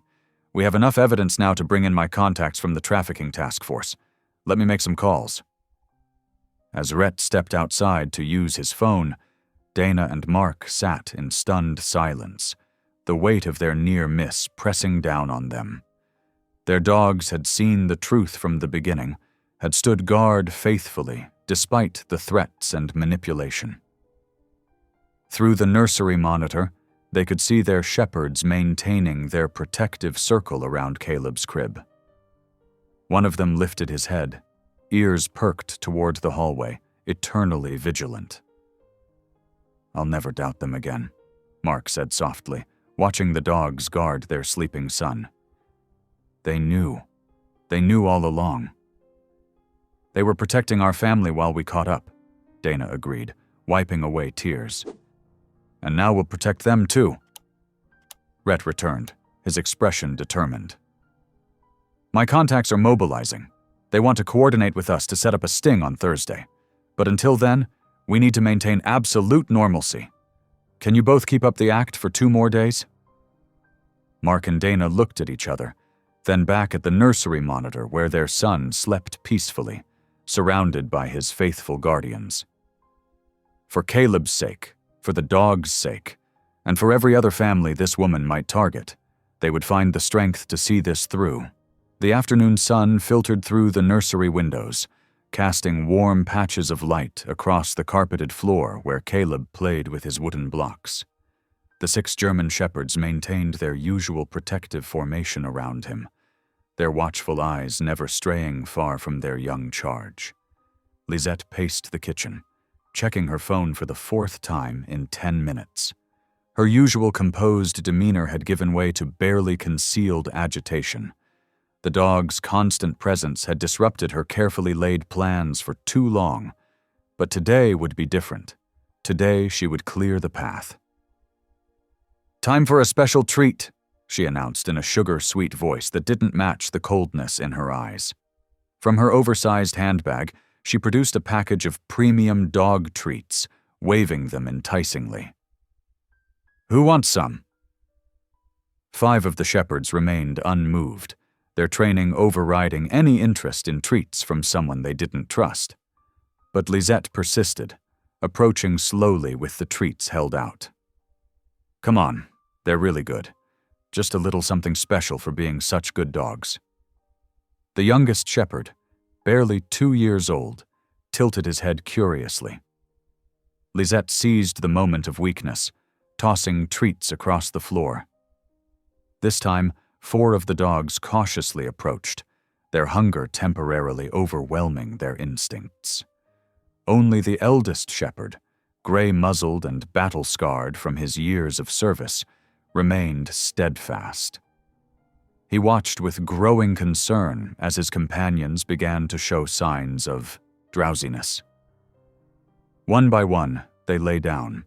"We have enough evidence now to bring in my contacts from the trafficking task force. Let me make some calls." As Rhett stepped outside to use his phone, Dana and Mark sat in stunned silence, the weight of their near miss pressing down on them. Their dogs had seen the truth from the beginning, had stood guard faithfully despite the threats and manipulation. Through the nursery monitor, they could see their shepherds maintaining their protective circle around Caleb's crib. One of them lifted his head, ears perked toward the hallway, eternally vigilant. "I'll never doubt them again," Mark said softly, watching the dogs guard their sleeping son. They knew all along. They were protecting our family while we caught up, Dana agreed, wiping away tears. And now we'll protect them too. Rhett returned, his expression determined. My contacts are mobilizing. They want to coordinate with us to set up a sting on Thursday. But until then, we need to maintain absolute normalcy. Can you both keep up the act for 2 more days? Mark and Dana looked at each other, then back at the nursery monitor where their son slept peacefully, surrounded by his faithful guardians. For Caleb's sake, for the dog's sake, and for every other family this woman might target, they would find the strength to see this through. The afternoon sun filtered through the nursery windows, casting warm patches of light across the carpeted floor where Caleb played with his wooden blocks. The 6 German shepherds maintained their usual protective formation around him, their watchful eyes never straying far from their young charge. Lisette paced the kitchen, checking her phone for the 4th time in 10 minutes. Her usual composed demeanor had given way to barely concealed agitation. The dog's constant presence had disrupted her carefully laid plans for too long, but today would be different. Today she would clear the path. Time for a special treat, she announced in a sugar-sweet voice that didn't match the coldness in her eyes. From her oversized handbag, she produced a package of premium dog treats, waving them enticingly. Who wants some? 5 of the shepherds remained unmoved, their training overriding any interest in treats from someone they didn't trust. But Lisette persisted, approaching slowly with the treats held out. Come on, they're really good. Just a little something special for being such good dogs. The youngest shepherd, barely 2 years old, tilted his head curiously. Lisette seized the moment of weakness, tossing treats across the floor. This time, 4 of the dogs cautiously approached, their hunger temporarily overwhelming their instincts. Only the eldest shepherd, gray-muzzled and battle-scarred from his years of service, remained steadfast. He watched with growing concern as his companions began to show signs of drowsiness. One by one, they lay down,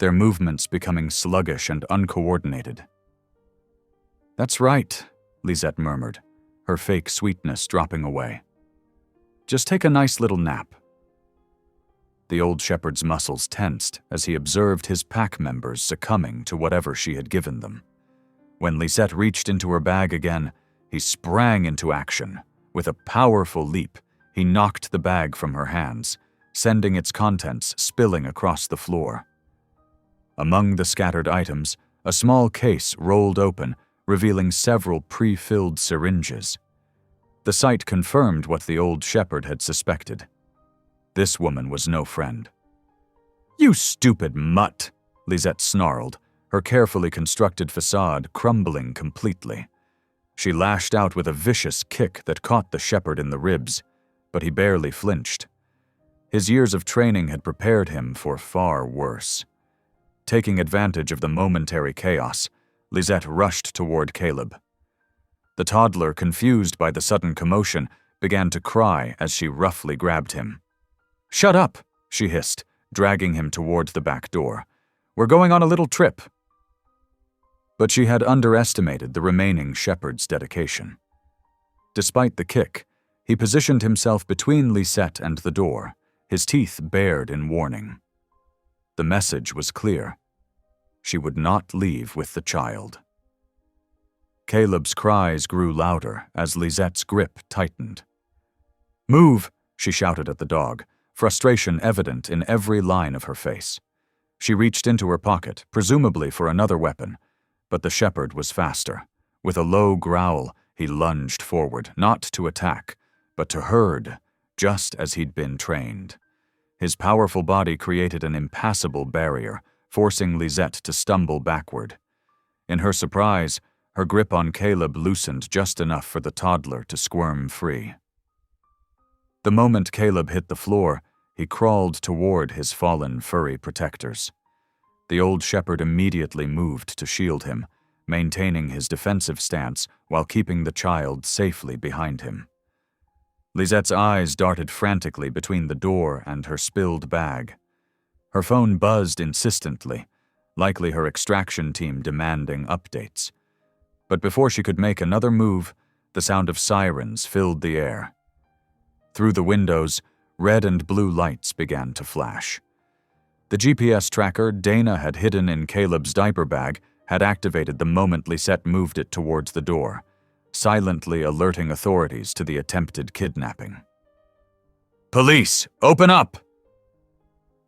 their movements becoming sluggish and uncoordinated. That's right, Lisette murmured, her fake sweetness dropping away. Just take a nice little nap. The old shepherd's muscles tensed as he observed his pack members succumbing to whatever she had given them. When Lisette reached into her bag again, he sprang into action. With a powerful leap, he knocked the bag from her hands, sending its contents spilling across the floor. Among the scattered items, a small case rolled open, revealing several pre-filled syringes. The sight confirmed what the old shepherd had suspected. This woman was no friend. You stupid mutt, Lisette snarled, her carefully constructed facade crumbling completely. She lashed out with a vicious kick that caught the shepherd in the ribs, but he barely flinched. His years of training had prepared him for far worse. Taking advantage of the momentary chaos, Lisette rushed toward Caleb. The toddler, confused by the sudden commotion, began to cry as she roughly grabbed him. Shut up, she hissed, dragging him toward the back door. We're going on a little trip. But she had underestimated the remaining shepherd's dedication. Despite the kick, he positioned himself between Lisette and the door, his teeth bared in warning. The message was clear. She would not leave with the child. Caleb's cries grew louder as Lisette's grip tightened. Move, she shouted at the dog, frustration evident in every line of her face. She reached into her pocket, presumably for another weapon, but the shepherd was faster. With a low growl, he lunged forward, not to attack, but to herd, just as he'd been trained. His powerful body created an impassable barrier, forcing Lisette to stumble backward. In her surprise, her grip on Caleb loosened just enough for the toddler to squirm free. The moment Caleb hit the floor, he crawled toward his fallen furry protectors. The old shepherd immediately moved to shield him, maintaining his defensive stance while keeping the child safely behind him. Lisette's eyes darted frantically between the door and her spilled bag. Her phone buzzed insistently, likely her extraction team demanding updates. But before she could make another move, the sound of sirens filled the air. Through the windows, red and blue lights began to flash. The GPS tracker Dana had hidden in Caleb's diaper bag had activated the moment Lisette moved it towards the door, silently alerting authorities to the attempted kidnapping. "Police, open up!"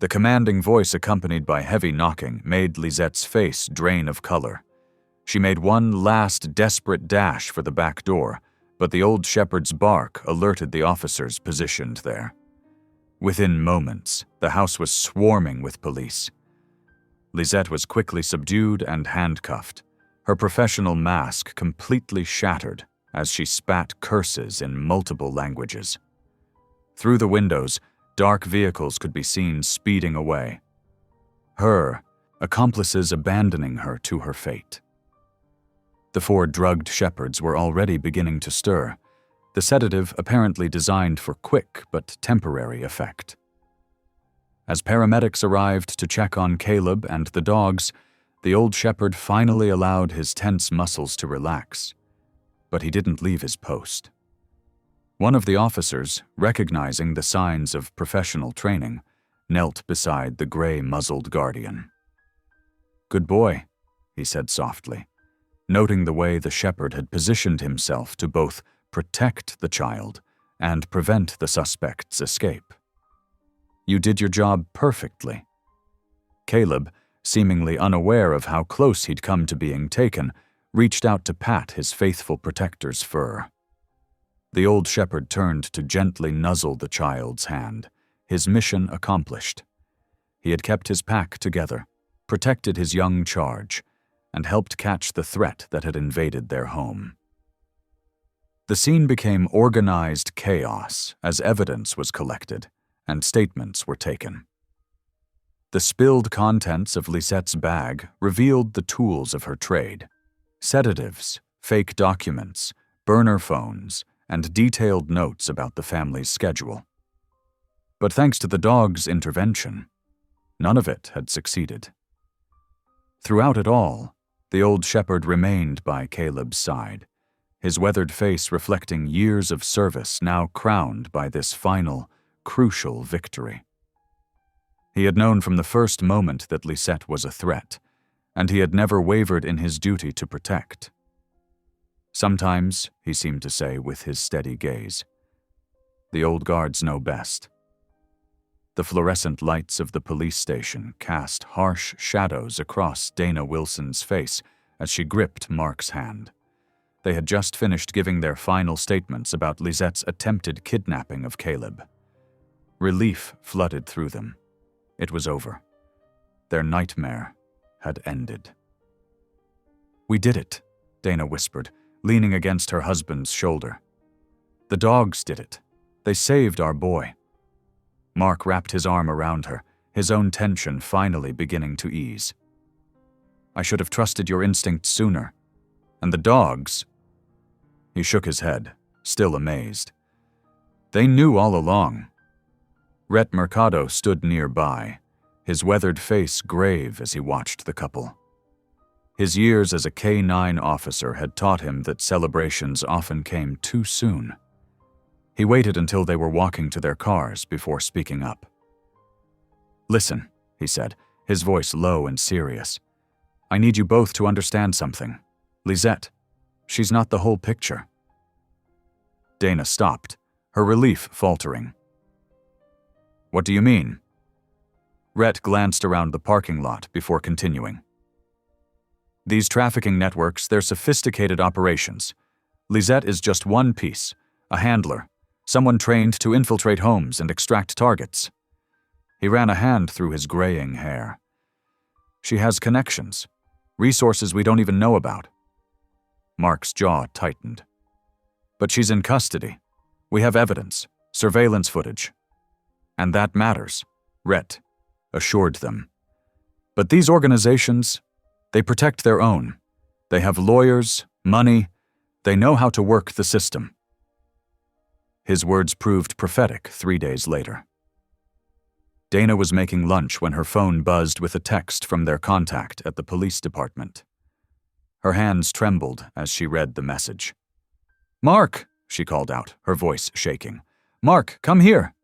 The commanding voice, accompanied by heavy knocking, made Lisette's face drain of color. She made one last desperate dash for the back door, but the old shepherd's bark alerted the officers positioned there. Within moments, the house was swarming with police. Lisette was quickly subdued and handcuffed, her professional mask completely shattered as she spat curses in multiple languages. Through the windows, dark vehicles could be seen speeding away. Her accomplices abandoning her to her fate. The four drugged shepherds were already beginning to stir, the sedative apparently designed for quick but temporary effect. As paramedics arrived to check on Caleb and the dogs, the old shepherd finally allowed his tense muscles to relax. But he didn't leave his post. One of the officers, recognizing the signs of professional training, knelt beside the gray-muzzled guardian. "Good boy," he said softly, noting the way the shepherd had positioned himself to both protect the child and prevent the suspect's escape. "You did your job perfectly." Caleb, seemingly unaware of how close he'd come to being taken, reached out to pat his faithful protector's fur. The old shepherd turned to gently nuzzle the child's hand, his mission accomplished. He had kept his pack together, protected his young charge, and helped catch the threat that had invaded their home. The scene became organized chaos as evidence was collected and statements were taken. The spilled contents of Lisette's bag revealed the tools of her trade: sedatives, fake documents, burner phones, and detailed notes about the family's schedule. But thanks to the dog's intervention, none of it had succeeded. Throughout it all, the old shepherd remained by Caleb's side, his weathered face reflecting years of service now crowned by this final, crucial victory. He had known from the first moment that Lisette was a threat, and he had never wavered in his duty to protect. "Sometimes," he seemed to say with his steady gaze, "the old guards know best." The fluorescent lights of the police station cast harsh shadows across Dana Wilson's face as she gripped Mark's hand. They had just finished giving their final statements about Lisette's attempted kidnapping of Caleb. Relief flooded through them. It was over. Their nightmare had ended. "We did it," Dana whispered, leaning against her husband's shoulder. "The dogs did it. They saved our boy." Mark wrapped his arm around her, his own tension finally beginning to ease. "I should have trusted your instincts sooner. And the dogs—" He shook his head, still amazed. "They knew all along." Rhett Mercado stood nearby, his weathered face grave as he watched the couple. His years as a K-9 officer had taught him that celebrations often came too soon. He waited until they were walking to their cars before speaking up. "Listen," he said, his voice low and serious. "I need you both to understand something. Lisette, she's not the whole picture." Dana stopped, her relief faltering. "What do you mean?" Rhett glanced around the parking lot before continuing. "These trafficking networks, they're sophisticated operations. Lisette is just one piece, a handler, someone trained to infiltrate homes and extract targets." He ran a hand through his graying hair. "She has connections, resources we don't even know about." Mark's jaw tightened. "But she's in custody. We have evidence, surveillance footage. And that matters," Rhett assured them. "But these organizations, they protect their own. They have lawyers, money, they know how to work the system." His words proved prophetic 3 days later. Dana was making lunch when her phone buzzed with a text from their contact at the police department. Her hands trembled as she read the message. "Mark!" she called out, her voice shaking. "Mark, come here!"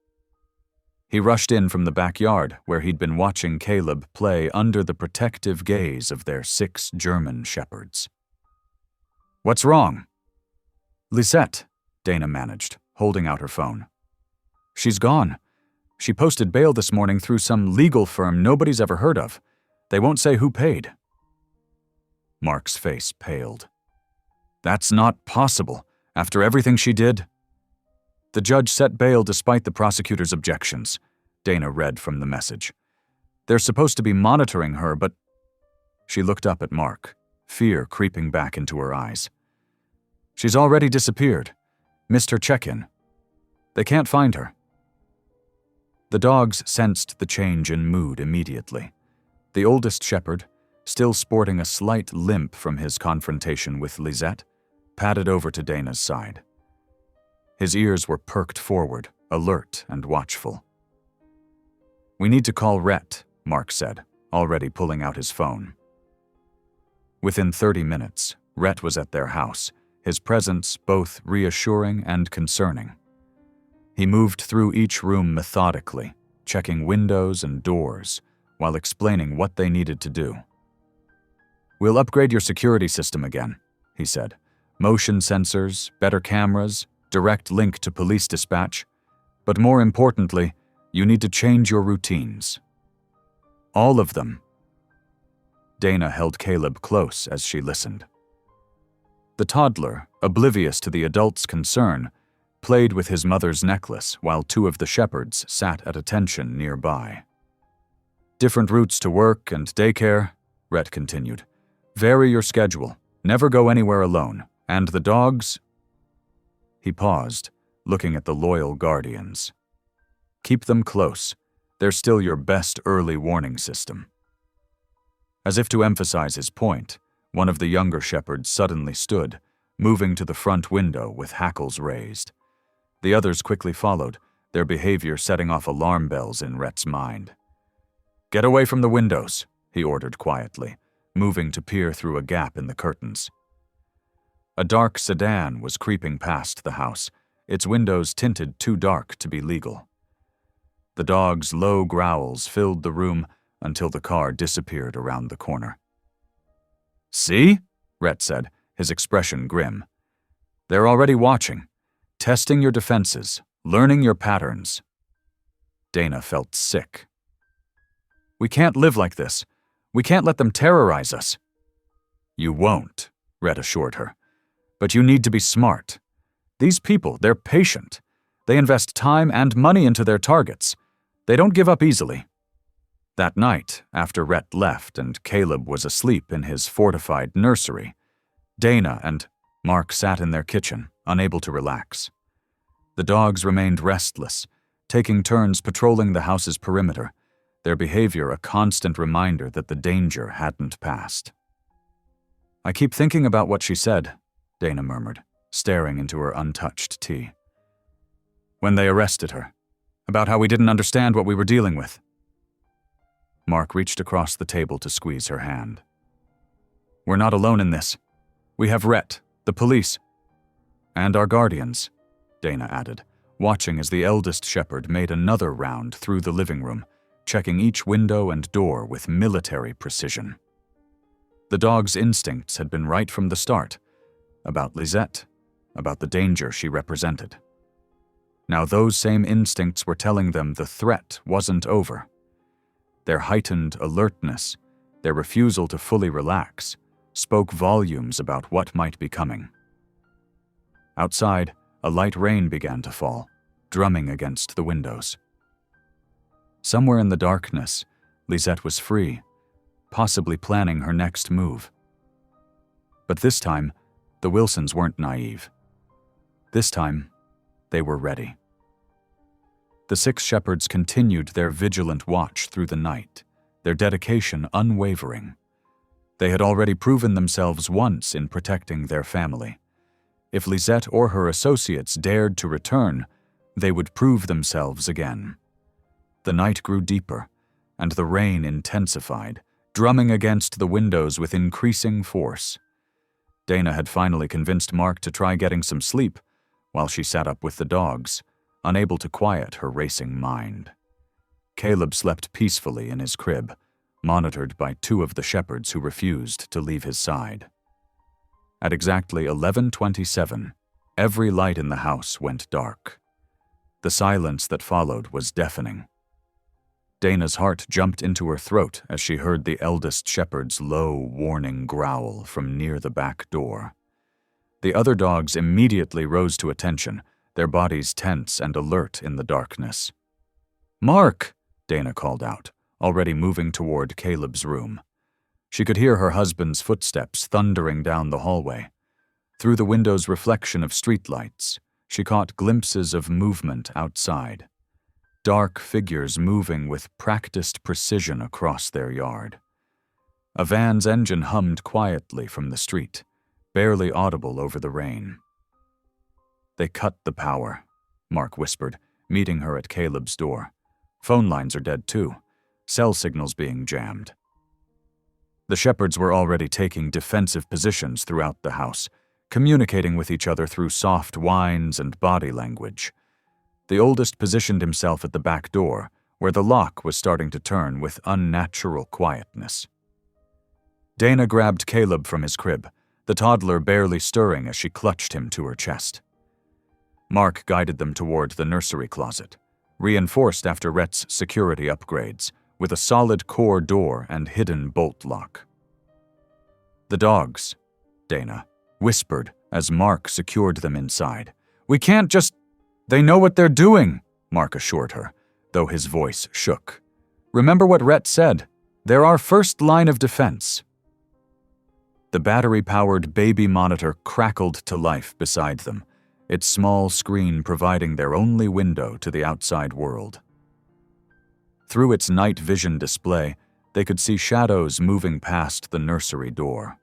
He rushed in from the backyard, where he'd been watching Caleb play under the protective gaze of their 6 German shepherds. "What's wrong?" "Lisette," Dana managed, holding out her phone. "She's gone. She posted bail this morning through some legal firm nobody's ever heard of. They won't say who paid." Mark's face paled. "That's not possible, after everything she did." "The judge set bail despite the prosecutor's objections," Dana read from the message. "They're supposed to be monitoring her, but—" She looked up at Mark, fear creeping back into her eyes. "She's already disappeared. Missed her check-in. They can't find her." The dogs sensed the change in mood immediately. The oldest shepherd, still sporting a slight limp from his confrontation with Lisette, padded over to Dana's side. His ears were perked forward, alert and watchful. "We need to call Rhett," Mark said, already pulling out his phone. Within 30 minutes, Rhett was at their house, his presence both reassuring and concerning. He moved through each room methodically, checking windows and doors, while explaining what they needed to do. "We'll upgrade your security system again," he said. "Motion sensors, better cameras, direct link to police dispatch. But more importantly, you need to change your routines. All of them." Dana held Caleb close as she listened. The toddler, oblivious to the adult's concern, played with his mother's necklace while 2 of the shepherds sat at attention nearby. "Different routes to work and daycare," Rhett continued. "Vary your schedule. Never go anywhere alone. And the dogs—" He paused, looking at the loyal guardians. "Keep them close. They're still your best early warning system." As if to emphasize his point, one of the younger shepherds suddenly stood, moving to the front window with hackles raised. The others quickly followed, their behavior setting off alarm bells in Rhett's mind. "Get away from the windows," he ordered quietly, moving to peer through a gap in the curtains. A dark sedan was creeping past the house, its windows tinted too dark to be legal. The dog's low growls filled the room until the car disappeared around the corner. "See?" Rhett said, his expression grim. "They're already watching, testing your defenses, learning your patterns." Dana felt sick. "We can't live like this. We can't let them terrorize us." "You won't," Rhett assured her. "But you need to be smart. These people, they're patient. They invest time and money into their targets. They don't give up easily." That night, after Rhett left and Caleb was asleep in his fortified nursery, Dana and Mark sat in their kitchen, unable to relax. The dogs remained restless, taking turns patrolling the house's perimeter, their behavior a constant reminder that the danger hadn't passed. "I keep thinking about what she said," Dana murmured, staring into her untouched tea. "When they arrested her, about how we didn't understand what we were dealing with." Mark reached across the table to squeeze her hand. "We're not alone in this. We have Rhett, the police, and our guardians," Dana added, watching as the eldest shepherd made another round through the living room, checking each window and door with military precision. The dog's instincts had been right from the start, about Lisette, about the danger she represented. Now those same instincts were telling them the threat wasn't over. Their heightened alertness, their refusal to fully relax, spoke volumes about what might be coming. Outside, a light rain began to fall, drumming against the windows. Somewhere in the darkness, Lisette was free, possibly planning her next move. But this time, the Wilsons weren't naive. This time, they were ready. The 6 shepherds continued their vigilant watch through the night, their dedication unwavering. They had already proven themselves once in protecting their family. If Lisette or her associates dared to return, They would prove themselves again. The night grew deeper, and the rain intensified, drumming against the windows with increasing force. Dana had finally convinced Mark to try getting some sleep while she sat up with the dogs, unable to quiet her racing mind. Caleb slept peacefully in his crib, monitored by 2 of the shepherds who refused to leave his side. At exactly 11:27, every light in the house went dark. The silence that followed was deafening. Dana's heart jumped into her throat as she heard the eldest shepherd's low, warning growl from near the back door. The other dogs immediately rose to attention, their bodies tense and alert in the darkness. "Mark!" Dana called out, already moving toward Caleb's room. She could hear her husband's footsteps thundering down the hallway. Through the window's reflection of streetlights, she caught glimpses of movement outside. Dark figures moving with practiced precision across their yard. A van's engine hummed quietly from the street, barely audible over the rain. "They cut the power," Mark whispered, meeting her at Caleb's door. "Phone lines are dead too, cell signals being jammed." The shepherds were already taking defensive positions throughout the house, communicating with each other through soft whines and body language. The oldest positioned himself at the back door, where the lock was starting to turn with unnatural quietness. Dana grabbed Caleb from his crib, the toddler barely stirring as she clutched him to her chest. Mark guided them toward the nursery closet, reinforced after Rhett's security upgrades, with a solid core door and hidden bolt lock. "The dogs," Dana whispered as Mark secured them inside. "We can't just—" "They know what they're doing," Mark assured her, though his voice shook. "Remember what Rhett said. They're our first line of defense." The battery-powered baby monitor crackled to life beside them, its small screen providing their only window to the outside world. Through its night vision display, they could see shadows moving past the nursery door.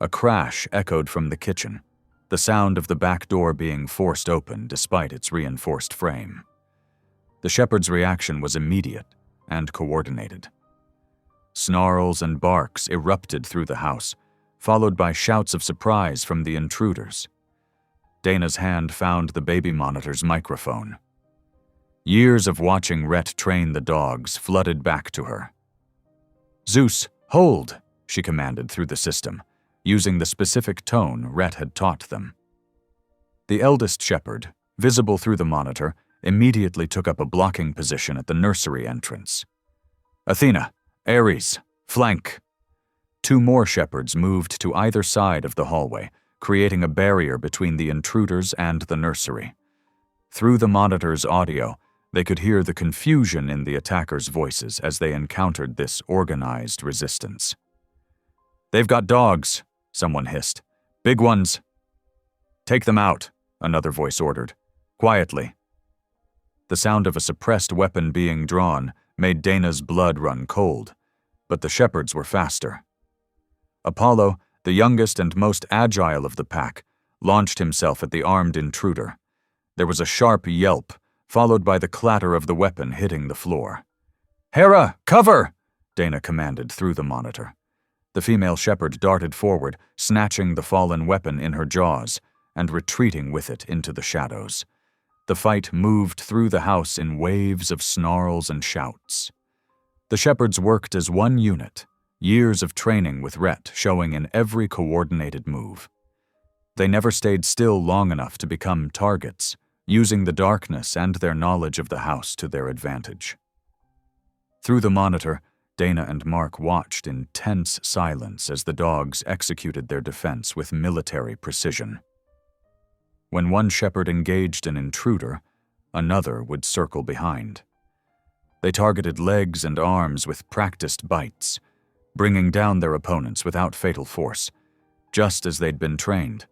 A crash echoed from the kitchen, the sound of the back door being forced open despite its reinforced frame. The shepherd's reaction was immediate and coordinated. Snarls and barks erupted through the house, followed by shouts of surprise from the intruders. Dana's hand found the baby monitor's microphone. Years of watching Rhett train the dogs flooded back to her. "Zeus, hold," she commanded through the system, using the specific tone Rhett had taught them. The eldest shepherd, visible through the monitor, immediately took up a blocking position at the nursery entrance. "Athena, Ares, flank." 2 more shepherds moved to either side of the hallway, creating a barrier between the intruders and the nursery. Through the monitor's audio, they could hear the confusion in the attackers' voices as they encountered this organized resistance. "They've got dogs," someone hissed. "Big ones." "Take them out," another voice ordered. "Quietly." The sound of a suppressed weapon being drawn made Dana's blood run cold, but the shepherds were faster. Apollo, the youngest and most agile of the pack, launched himself at the armed intruder. There was a sharp yelp, followed by the clatter of the weapon hitting the floor. "Hera, cover!" Dana commanded through the monitor. The female shepherd darted forward, snatching the fallen weapon in her jaws and retreating with it into the shadows. The fight moved through the house in waves of snarls and shouts. The shepherds worked as one unit, years of training with Rhett showing in every coordinated move. They never stayed still long enough to become targets, using the darkness and their knowledge of the house to their advantage. Through the monitor, Dana and Mark watched in tense silence as the dogs executed their defense with military precision. When one shepherd engaged an intruder, another would circle behind. They targeted legs and arms with practiced bites, bringing down their opponents without fatal force, just as they'd been trained.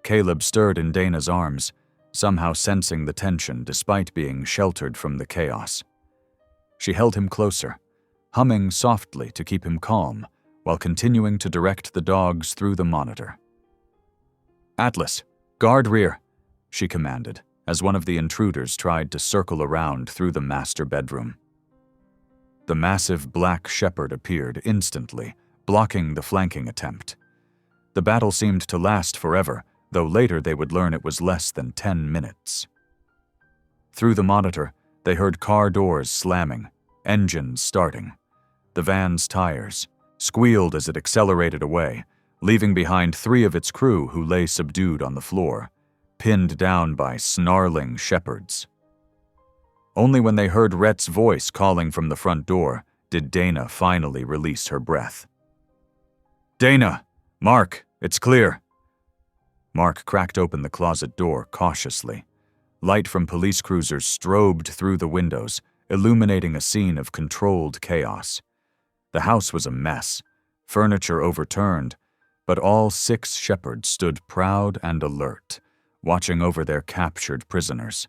Caleb stirred in Dana's arms, somehow sensing the tension despite being sheltered from the chaos. She held him closer, humming softly to keep him calm while continuing to direct the dogs through the monitor. "Atlas, guard rear," she commanded as one of the intruders tried to circle around through the master bedroom. The massive black shepherd appeared instantly, blocking the flanking attempt. The battle seemed to last forever, though later they would learn it was less than 10 minutes. Through the monitor, they heard car doors slamming, engines starting. The van's tires squealed as it accelerated away, leaving behind 3 of its crew who lay subdued on the floor, pinned down by snarling shepherds. Only when they heard Rhett's voice calling from the front door did Dana finally release her breath. "Dana! Mark! It's clear!" Mark cracked open the closet door cautiously. Light from police cruisers strobed through the windows, illuminating a scene of controlled chaos. The house was a mess, furniture overturned, but all 6 shepherds stood proud and alert, watching over their captured prisoners.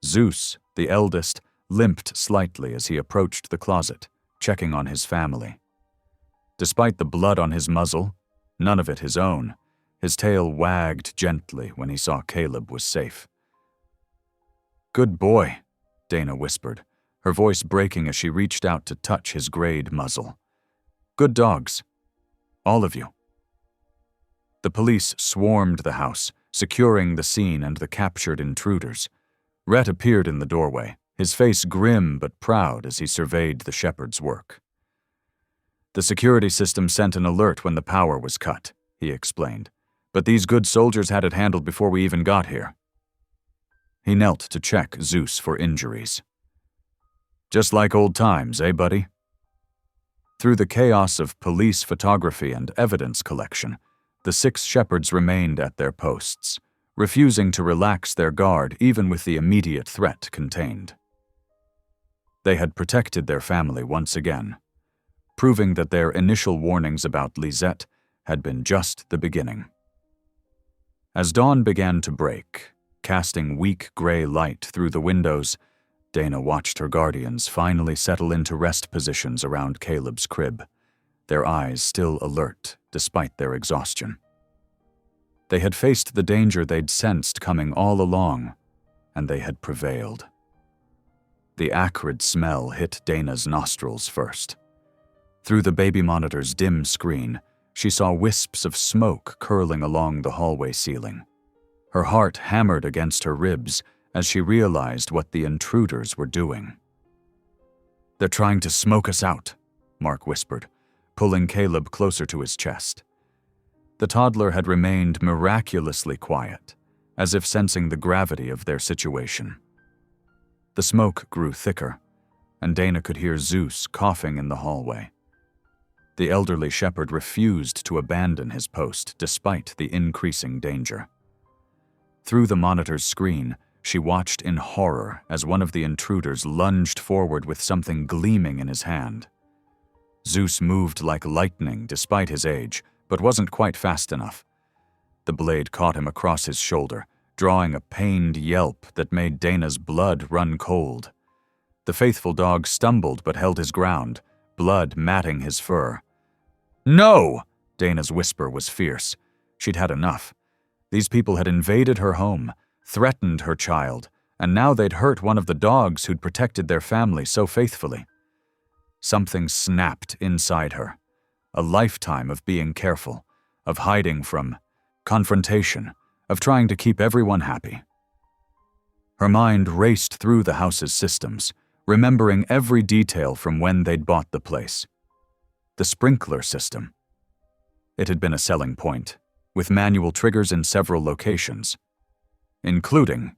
Zeus, the eldest, limped slightly as he approached the closet, checking on his family. Despite the blood on his muzzle, none of it his own, his tail wagged gently when he saw Caleb was safe. "Good boy," Dana whispered, her voice breaking as she reached out to touch his grayed muzzle. "Good dogs. All of you." The police swarmed the house, securing the scene and the captured intruders. Rhett appeared in the doorway, his face grim but proud as he surveyed the shepherd's work. "The security system sent an alert when the power was cut," he explained, "but these good soldiers had it handled before we even got here." He knelt to check Zeus for injuries. "Just like old times, eh, buddy?" Through the chaos of police photography and evidence collection, the 6 shepherds remained at their posts, refusing to relax their guard even with the immediate threat contained. They had protected their family once again, proving that their initial warnings about Lisette had been just the beginning. As dawn began to break, casting weak gray light through the windows, Dana watched her guardians finally settle into rest positions around Caleb's crib, their eyes still alert despite their exhaustion. They had faced the danger they'd sensed coming all along, and they had prevailed. The acrid smell hit Dana's nostrils first. Through the baby monitor's dim screen, she saw wisps of smoke curling along the hallway ceiling. Her heart hammered against her ribs as she realized what the intruders were doing. "They're trying to smoke us out," Mark whispered, pulling Caleb closer to his chest. The toddler had remained miraculously quiet, as if sensing the gravity of their situation. The smoke grew thicker, and Dana could hear Zeus coughing in the hallway. The elderly shepherd refused to abandon his post despite the increasing danger. Through the monitor's screen, she watched in horror as one of the intruders lunged forward with something gleaming in his hand. Zeus moved like lightning despite his age, but wasn't quite fast enough. The blade caught him across his shoulder, drawing a pained yelp that made Dana's blood run cold. The faithful dog stumbled but held his ground, blood matting his fur. "No!" Dana's whisper was fierce. She'd had enough. These people had invaded her home, threatened her child, and now they'd hurt one of the dogs who'd protected their family so faithfully. Something snapped inside her. A lifetime of being careful, of hiding from confrontation, of trying to keep everyone happy. Her mind raced through the house's systems, remembering every detail from when they'd bought the place. The sprinkler system. It had been a selling point, with manual triggers in several locations, including.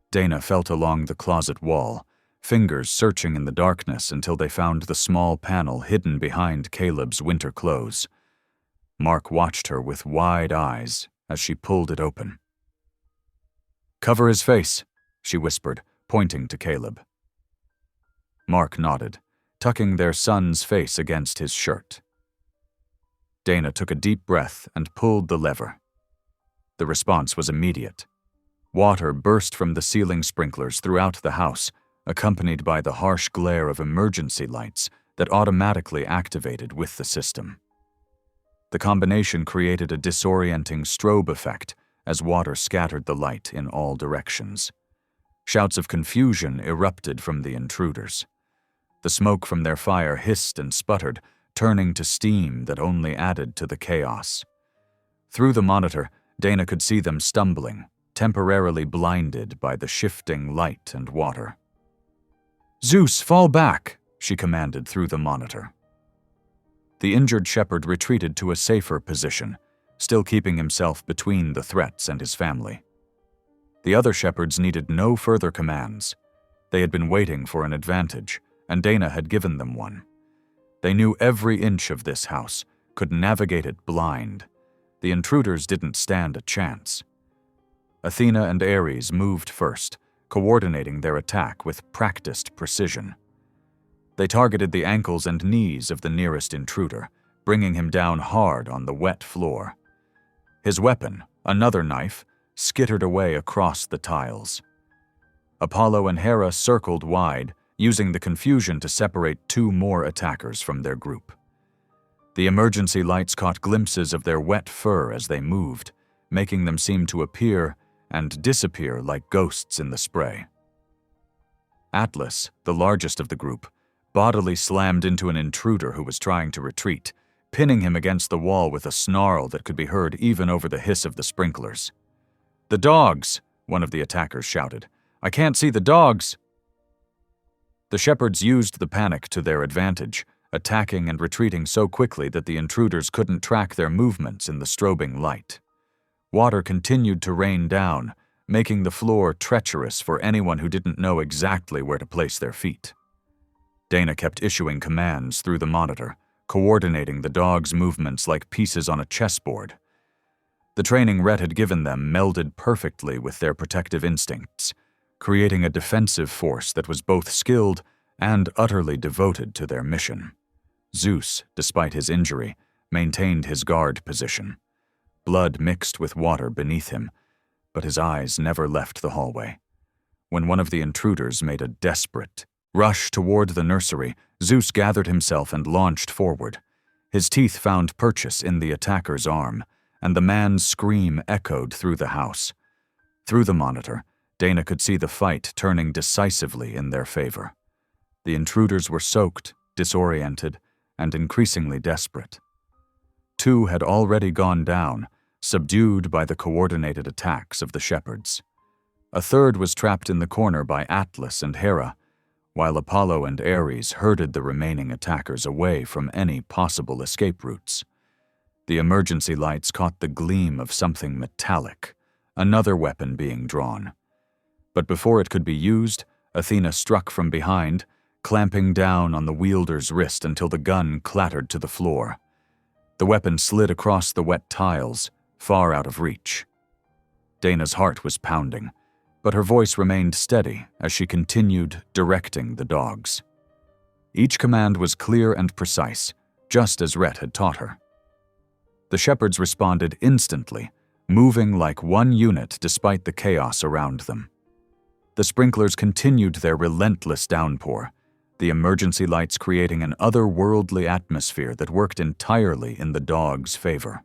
Dana felt along the closet wall, fingers searching in the darkness until they found the small panel hidden behind Caleb's winter clothes. Mark watched her with wide eyes as she pulled it open. "Cover his face," she whispered, pointing to Caleb. Mark nodded, tucking their son's face against his shirt. Dana took a deep breath and pulled the lever. The response was immediate. Water burst from the ceiling sprinklers throughout the house, accompanied by the harsh glare of emergency lights that automatically activated with the system. The combination created a disorienting strobe effect as water scattered the light in all directions. Shouts of confusion erupted from the intruders. The smoke from their fire hissed and sputtered, turning to steam that only added to the chaos. Through the monitor, Dana could see them stumbling, temporarily blinded by the shifting light and water. "Zeus, fall back!" she commanded through the monitor. The injured shepherd retreated to a safer position, still keeping himself between the threats and his family. The other shepherds needed no further commands. They had been waiting for an advantage, and Dana had given them one. They knew every inch of this house, could navigate it blind. The intruders didn't stand a chance. Athena and Ares moved first, coordinating their attack with practiced precision. They targeted the ankles and knees of the nearest intruder, bringing him down hard on the wet floor. His weapon, another knife, skittered away across the tiles. Apollo and Hera circled wide, using the confusion to separate two more attackers from their group. The emergency lights caught glimpses of their wet fur as they moved, making them seem to appear and disappear like ghosts in the spray. Atlas, the largest of the group, bodily slammed into an intruder who was trying to retreat, pinning him against the wall with a snarl that could be heard even over the hiss of the sprinklers. "The dogs!" one of the attackers shouted. "I can't see the dogs!" The shepherds used the panic to their advantage, attacking and retreating so quickly that the intruders couldn't track their movements in the strobing light. Water continued to rain down, making the floor treacherous for anyone who didn't know exactly where to place their feet. Dana kept issuing commands through the monitor, coordinating the dogs' movements like pieces on a chessboard. The training Rhett had given them melded perfectly with their protective instincts, creating a defensive force that was both skilled and utterly devoted to their mission. Zeus, despite his injury, maintained his guard position. Blood mixed with water beneath him, but his eyes never left the hallway. When one of the intruders made a desperate rush toward the nursery, Zeus gathered himself and launched forward. His teeth found purchase in the attacker's arm, and the man's scream echoed through the house. Through the monitor, Dana could see the fight turning decisively in their favor. The intruders were soaked, disoriented, and increasingly desperate. Two had already gone down, subdued by the coordinated attacks of the shepherds. A third was trapped in the corner by Atlas and Hera, while Apollo and Ares herded the remaining attackers away from any possible escape routes. The emergency lights caught the gleam of something metallic, another weapon being drawn. But before it could be used, Athena struck from behind, clamping down on the wielder's wrist until the gun clattered to the floor. The weapon slid across the wet tiles, far out of reach. Dana's heart was pounding, but her voice remained steady as she continued directing the dogs. Each command was clear and precise, just as Rhett had taught her. The shepherds responded instantly, moving like one unit despite the chaos around them. The sprinklers continued their relentless downpour, the emergency lights creating an otherworldly atmosphere that worked entirely in the dogs' favor.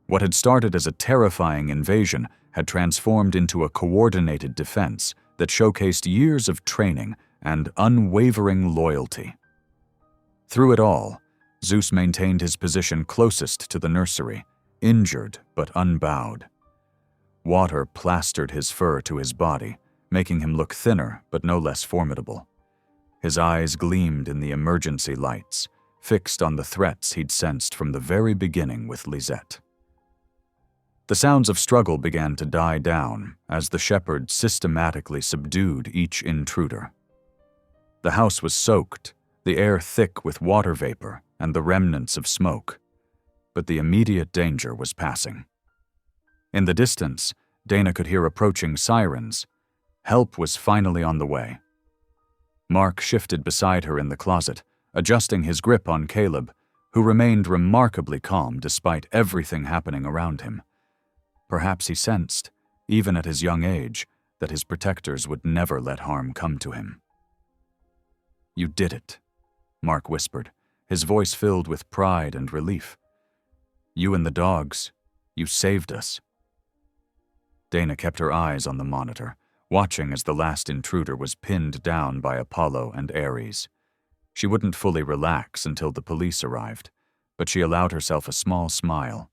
What had started as a terrifying invasion had transformed into a coordinated defense that showcased years of training and unwavering loyalty. Through it all, Zeus maintained his position closest to the nursery, injured but unbowed. Water plastered his fur to his body, making him look thinner but no less formidable. His eyes gleamed in the emergency lights, fixed on the threats he'd sensed from the very beginning with Lisette. The sounds of struggle began to die down as the shepherds systematically subdued each intruder. The house was soaked, the air thick with water vapor and the remnants of smoke, but the immediate danger was passing. In the distance, Dana could hear approaching sirens. Help was finally on the way. Mark shifted beside her in the closet, adjusting his grip on Caleb, who remained remarkably calm despite everything happening around him. Perhaps he sensed, even at his young age, that his protectors would never let harm come to him. "You did it," Mark whispered, his voice filled with pride and relief. "You and the dogs, you saved us." Dana kept her eyes on the monitor, watching as the last intruder was pinned down by Apollo and Ares. She wouldn't fully relax until the police arrived, but she allowed herself a small smile.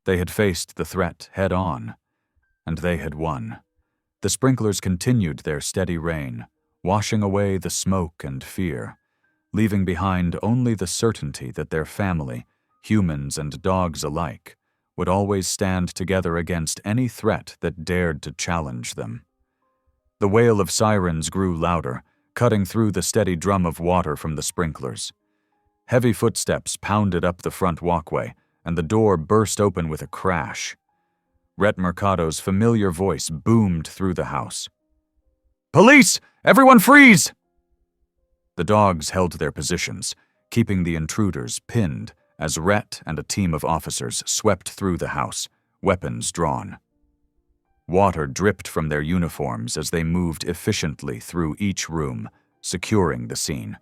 They had faced the threat head-on, and they had won. The sprinklers continued their steady rain, washing away the smoke and fear, leaving behind only the certainty that their family, humans and dogs alike, would always stand together against any threat that dared to challenge them. The wail of sirens grew louder, cutting through the steady drum of water from the sprinklers. Heavy footsteps pounded up the front walkway, and the door burst open with a crash. Rhett Mercado's familiar voice boomed through the house. "Police! Everyone freeze!" The dogs held their positions, keeping the intruders pinned as Rhett and a team of officers swept through the house, weapons drawn. Water dripped from their uniforms as they moved efficiently through each room, securing the scene.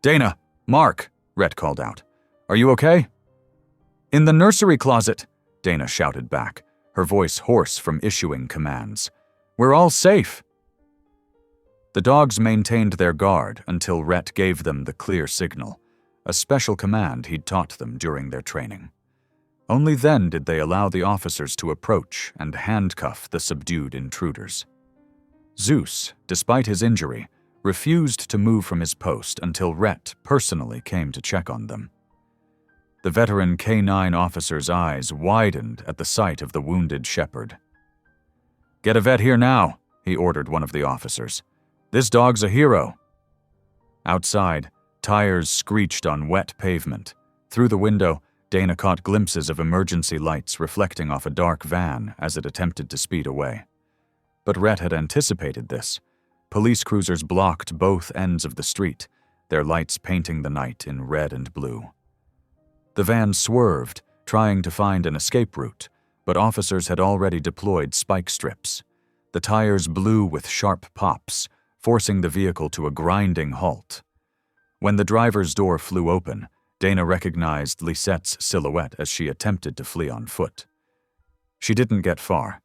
"Dana, Mark," Rhett called out. "Are you okay?" "In the nursery closet," Dana shouted back, her voice hoarse from issuing commands. "We're all safe." The dogs maintained their guard until Rhett gave them the clear signal, a special command he'd taught them during their training. Only then did they allow the officers to approach and handcuff the subdued intruders. Zeus, despite his injury, refused to move from his post until Rhett personally came to check on them. The veteran K-9 officer's eyes widened at the sight of the wounded shepherd. "Get a vet here now," he ordered one of the officers. "This dog's a hero." Outside, tires screeched on wet pavement. Through the window, Dana caught glimpses of emergency lights reflecting off a dark van as it attempted to speed away. But Rhett had anticipated this. Police cruisers blocked both ends of the street, their lights painting the night in red and blue. The van swerved, trying to find an escape route, but officers had already deployed spike strips. The tires blew with sharp pops, forcing the vehicle to a grinding halt. When the driver's door flew open, Dana recognized Lisette's silhouette as she attempted to flee on foot. She didn't get far.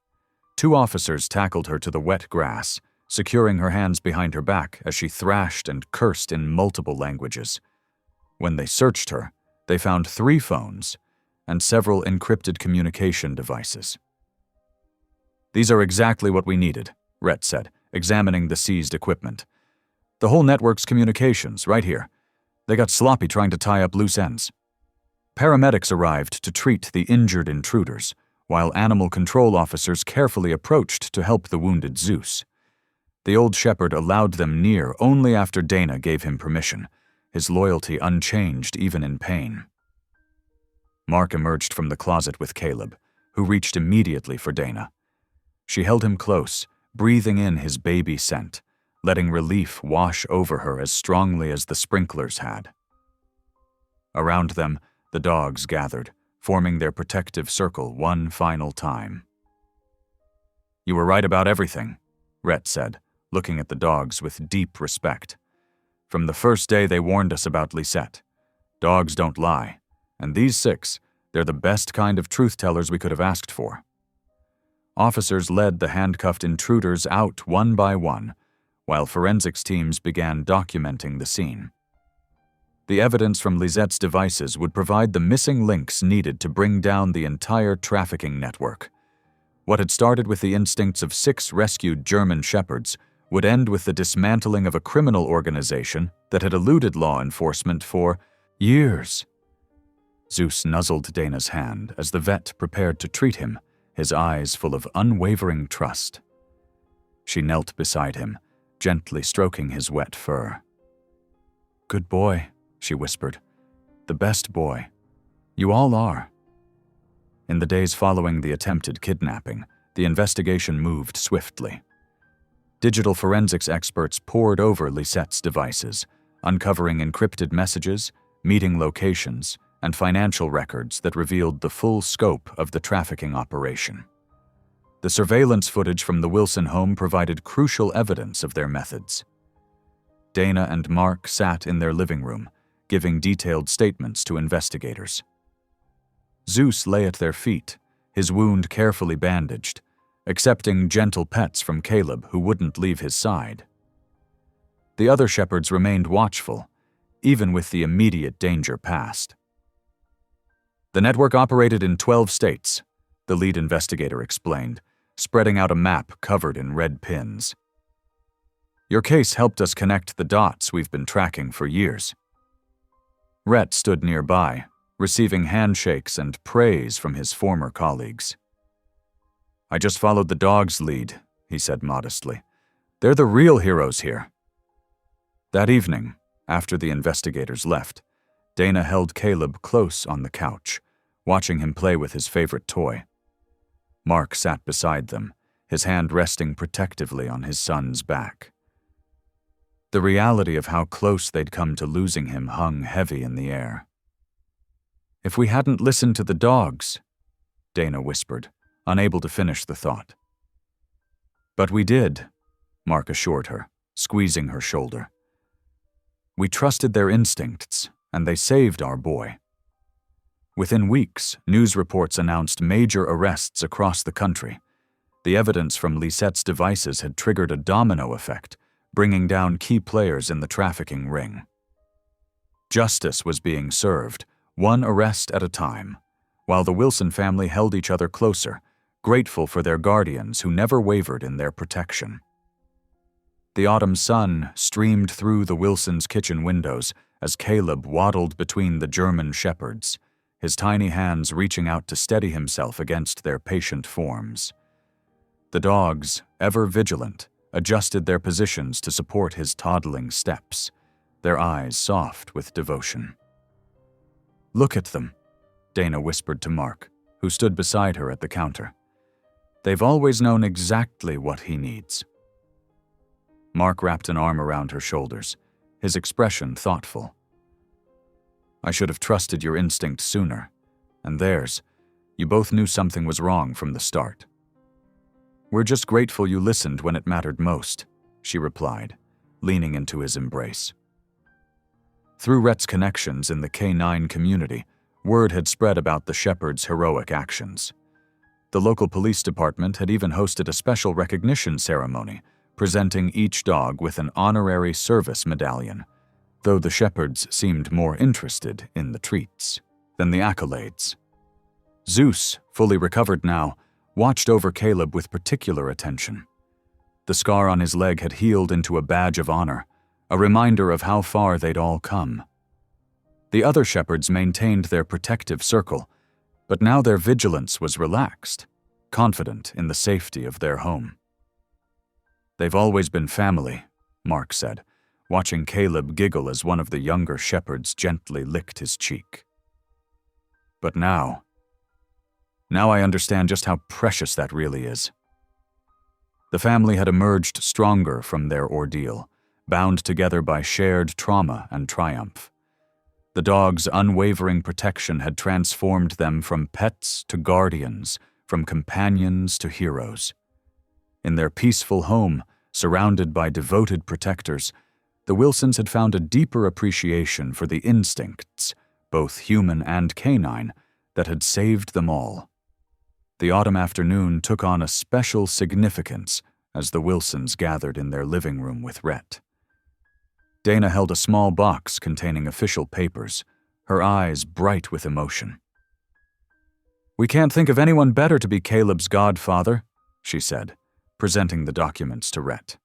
Two officers tackled her to the wet grass, securing her hands behind her back as she thrashed and cursed in multiple languages. When they searched her, they found 3 phones and several encrypted communication devices. "These are exactly what we needed," Rhett said, examining the seized equipment. "The whole network's communications, right here. They got sloppy trying to tie up loose ends." Paramedics arrived to treat the injured intruders, while animal control officers carefully approached to help the wounded Zeus. The old shepherd allowed them near only after Dana gave him permission, his loyalty unchanged even in pain. Mark emerged from the closet with Caleb, who reached immediately for Dana. She held him close, breathing in his baby scent, letting relief wash over her as strongly as the sprinklers had. Around them, the dogs gathered, forming their protective circle one final time. "You were right about everything," Rhett said, looking at the dogs with deep respect. "From the first day they warned us about Lisette. Dogs don't lie, and these 6, they're the best kind of truth-tellers we could have asked for." Officers led the handcuffed intruders out one by one, while forensics teams began documenting the scene. The evidence from Lisette's devices would provide the missing links needed to bring down the entire trafficking network. What had started with the instincts of 6 rescued German shepherds would end with the dismantling of a criminal organization that had eluded law enforcement for years. Zeus nuzzled Dana's hand as the vet prepared to treat him, his eyes full of unwavering trust. She knelt beside him, gently stroking his wet fur. "Good boy," she whispered. "The best boy. You all are." In the days following the attempted kidnapping, the investigation moved swiftly. Digital forensics experts pored over Lisette's devices, uncovering encrypted messages, meeting locations, and financial records that revealed the full scope of the trafficking operation. The surveillance footage from the Wilson home provided crucial evidence of their methods. Dana and Mark sat in their living room, giving detailed statements to investigators. Zeus lay at their feet, his wound carefully bandaged, accepting gentle pets from Caleb who wouldn't leave his side. The other shepherds remained watchful, even with the immediate danger past. The network operated in 12 states, the lead investigator explained, spreading out a map covered in red pins. Your case helped us connect the dots we've been tracking for years. Rhett stood nearby, receiving handshakes and praise from his former colleagues. I just followed the dog's lead, he said modestly. They're the real heroes here. That evening, after the investigators left, Dana held Caleb close on the couch, watching him play with his favorite toy. Mark sat beside them, his hand resting protectively on his son's back. The reality of how close they'd come to losing him hung heavy in the air. If we hadn't listened to the dogs, Dana whispered, unable to finish the thought. But we did, Mark assured her, squeezing her shoulder. We trusted their instincts, and they saved our boy. Within weeks, news reports announced major arrests across the country. The evidence from Lisette's devices had triggered a domino effect, bringing down key players in the trafficking ring. Justice was being served, one arrest at a time, while the Wilson family held each other closer, grateful for their guardians who never wavered in their protection. The autumn sun streamed through the Wilsons' kitchen windows as Caleb waddled between the German shepherds, his tiny hands reaching out to steady himself against their patient forms. The dogs, ever vigilant, adjusted their positions to support his toddling steps, their eyes soft with devotion. Look at them, Dana whispered to Mark, who stood beside her at the counter. They've always known exactly what he needs. Mark wrapped an arm around her shoulders, his expression thoughtful. I should have trusted your instinct sooner, and theirs. You both knew something was wrong from the start. We're just grateful you listened when it mattered most, she replied, leaning into his embrace. Through Rhett's connections in the K-9 community, word had spread about the shepherd's heroic actions. The local police department had even hosted a special recognition ceremony, presenting each dog with an honorary service medallion, though the shepherds seemed more interested in the treats than the accolades. Zeus, fully recovered now, watched over Caleb with particular attention. The scar on his leg had healed into a badge of honor, a reminder of how far they'd all come. The other shepherds maintained their protective circle, but now their vigilance was relaxed, confident in the safety of their home. They've always been family, Mark said, watching Caleb giggle as one of the younger shepherds gently licked his cheek. But now I understand just how precious that really is. The family had emerged stronger from their ordeal, bound together by shared trauma and triumph. The dog's unwavering protection had transformed them from pets to guardians, from companions to heroes. In their peaceful home, surrounded by devoted protectors, the Wilsons had found a deeper appreciation for the instincts, both human and canine, that had saved them all. The autumn afternoon took on a special significance as the Wilsons gathered in their living room with Rhett. Dana held a small box containing official papers, her eyes bright with emotion. We can't think of anyone better to be Caleb's godfather, she said, presenting the documents to Rhett.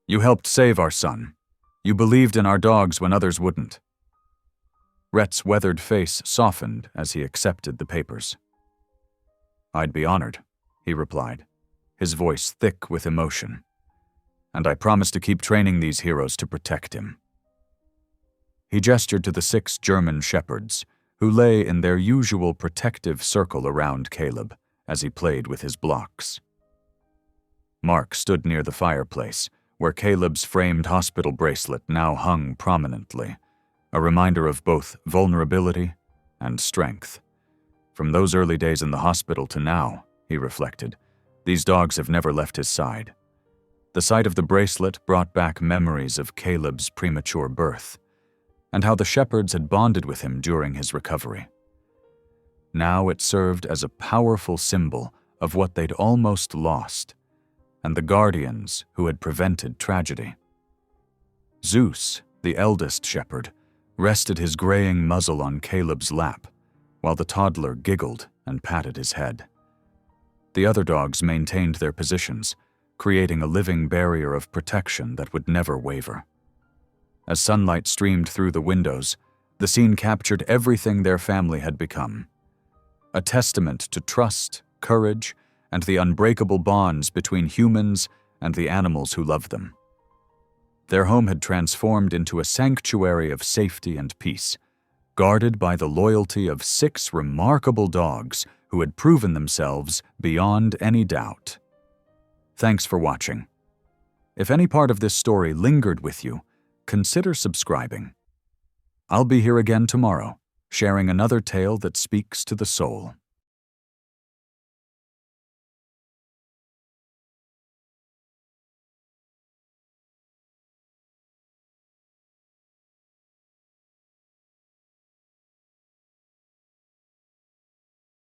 You helped save our son. You believed in our dogs when others wouldn't. Rhett's weathered face softened as he accepted the papers. I'd be honored, he replied, his voice thick with emotion. And I promise to keep training these heroes to protect him. He gestured to the 6 German shepherds, who lay in their usual protective circle around Caleb as he played with his blocks. Mark stood near the fireplace, where Caleb's framed hospital bracelet now hung prominently, a reminder of both vulnerability and strength. From those early days in the hospital to now, he reflected, these dogs have never left his side. The sight of the bracelet brought back memories of Caleb's premature birth, and how the shepherds had bonded with him during his recovery. Now it served as a powerful symbol of what they'd almost lost, and the guardians who had prevented tragedy. Zeus, the eldest shepherd, rested his graying muzzle on Caleb's lap, while the toddler giggled and patted his head. The other dogs maintained their positions, creating a living barrier of protection that would never waver. As sunlight streamed through the windows, the scene captured everything their family had become. A testament to trust, courage, and the unbreakable bonds between humans and the animals who loved them. Their home had transformed into a sanctuary of safety and peace, guarded by the loyalty of 6 remarkable dogs who had proven themselves beyond any doubt. Thanks for watching. If any part of this story lingered with you, consider subscribing. I'll be here again tomorrow, sharing another tale that speaks to the soul.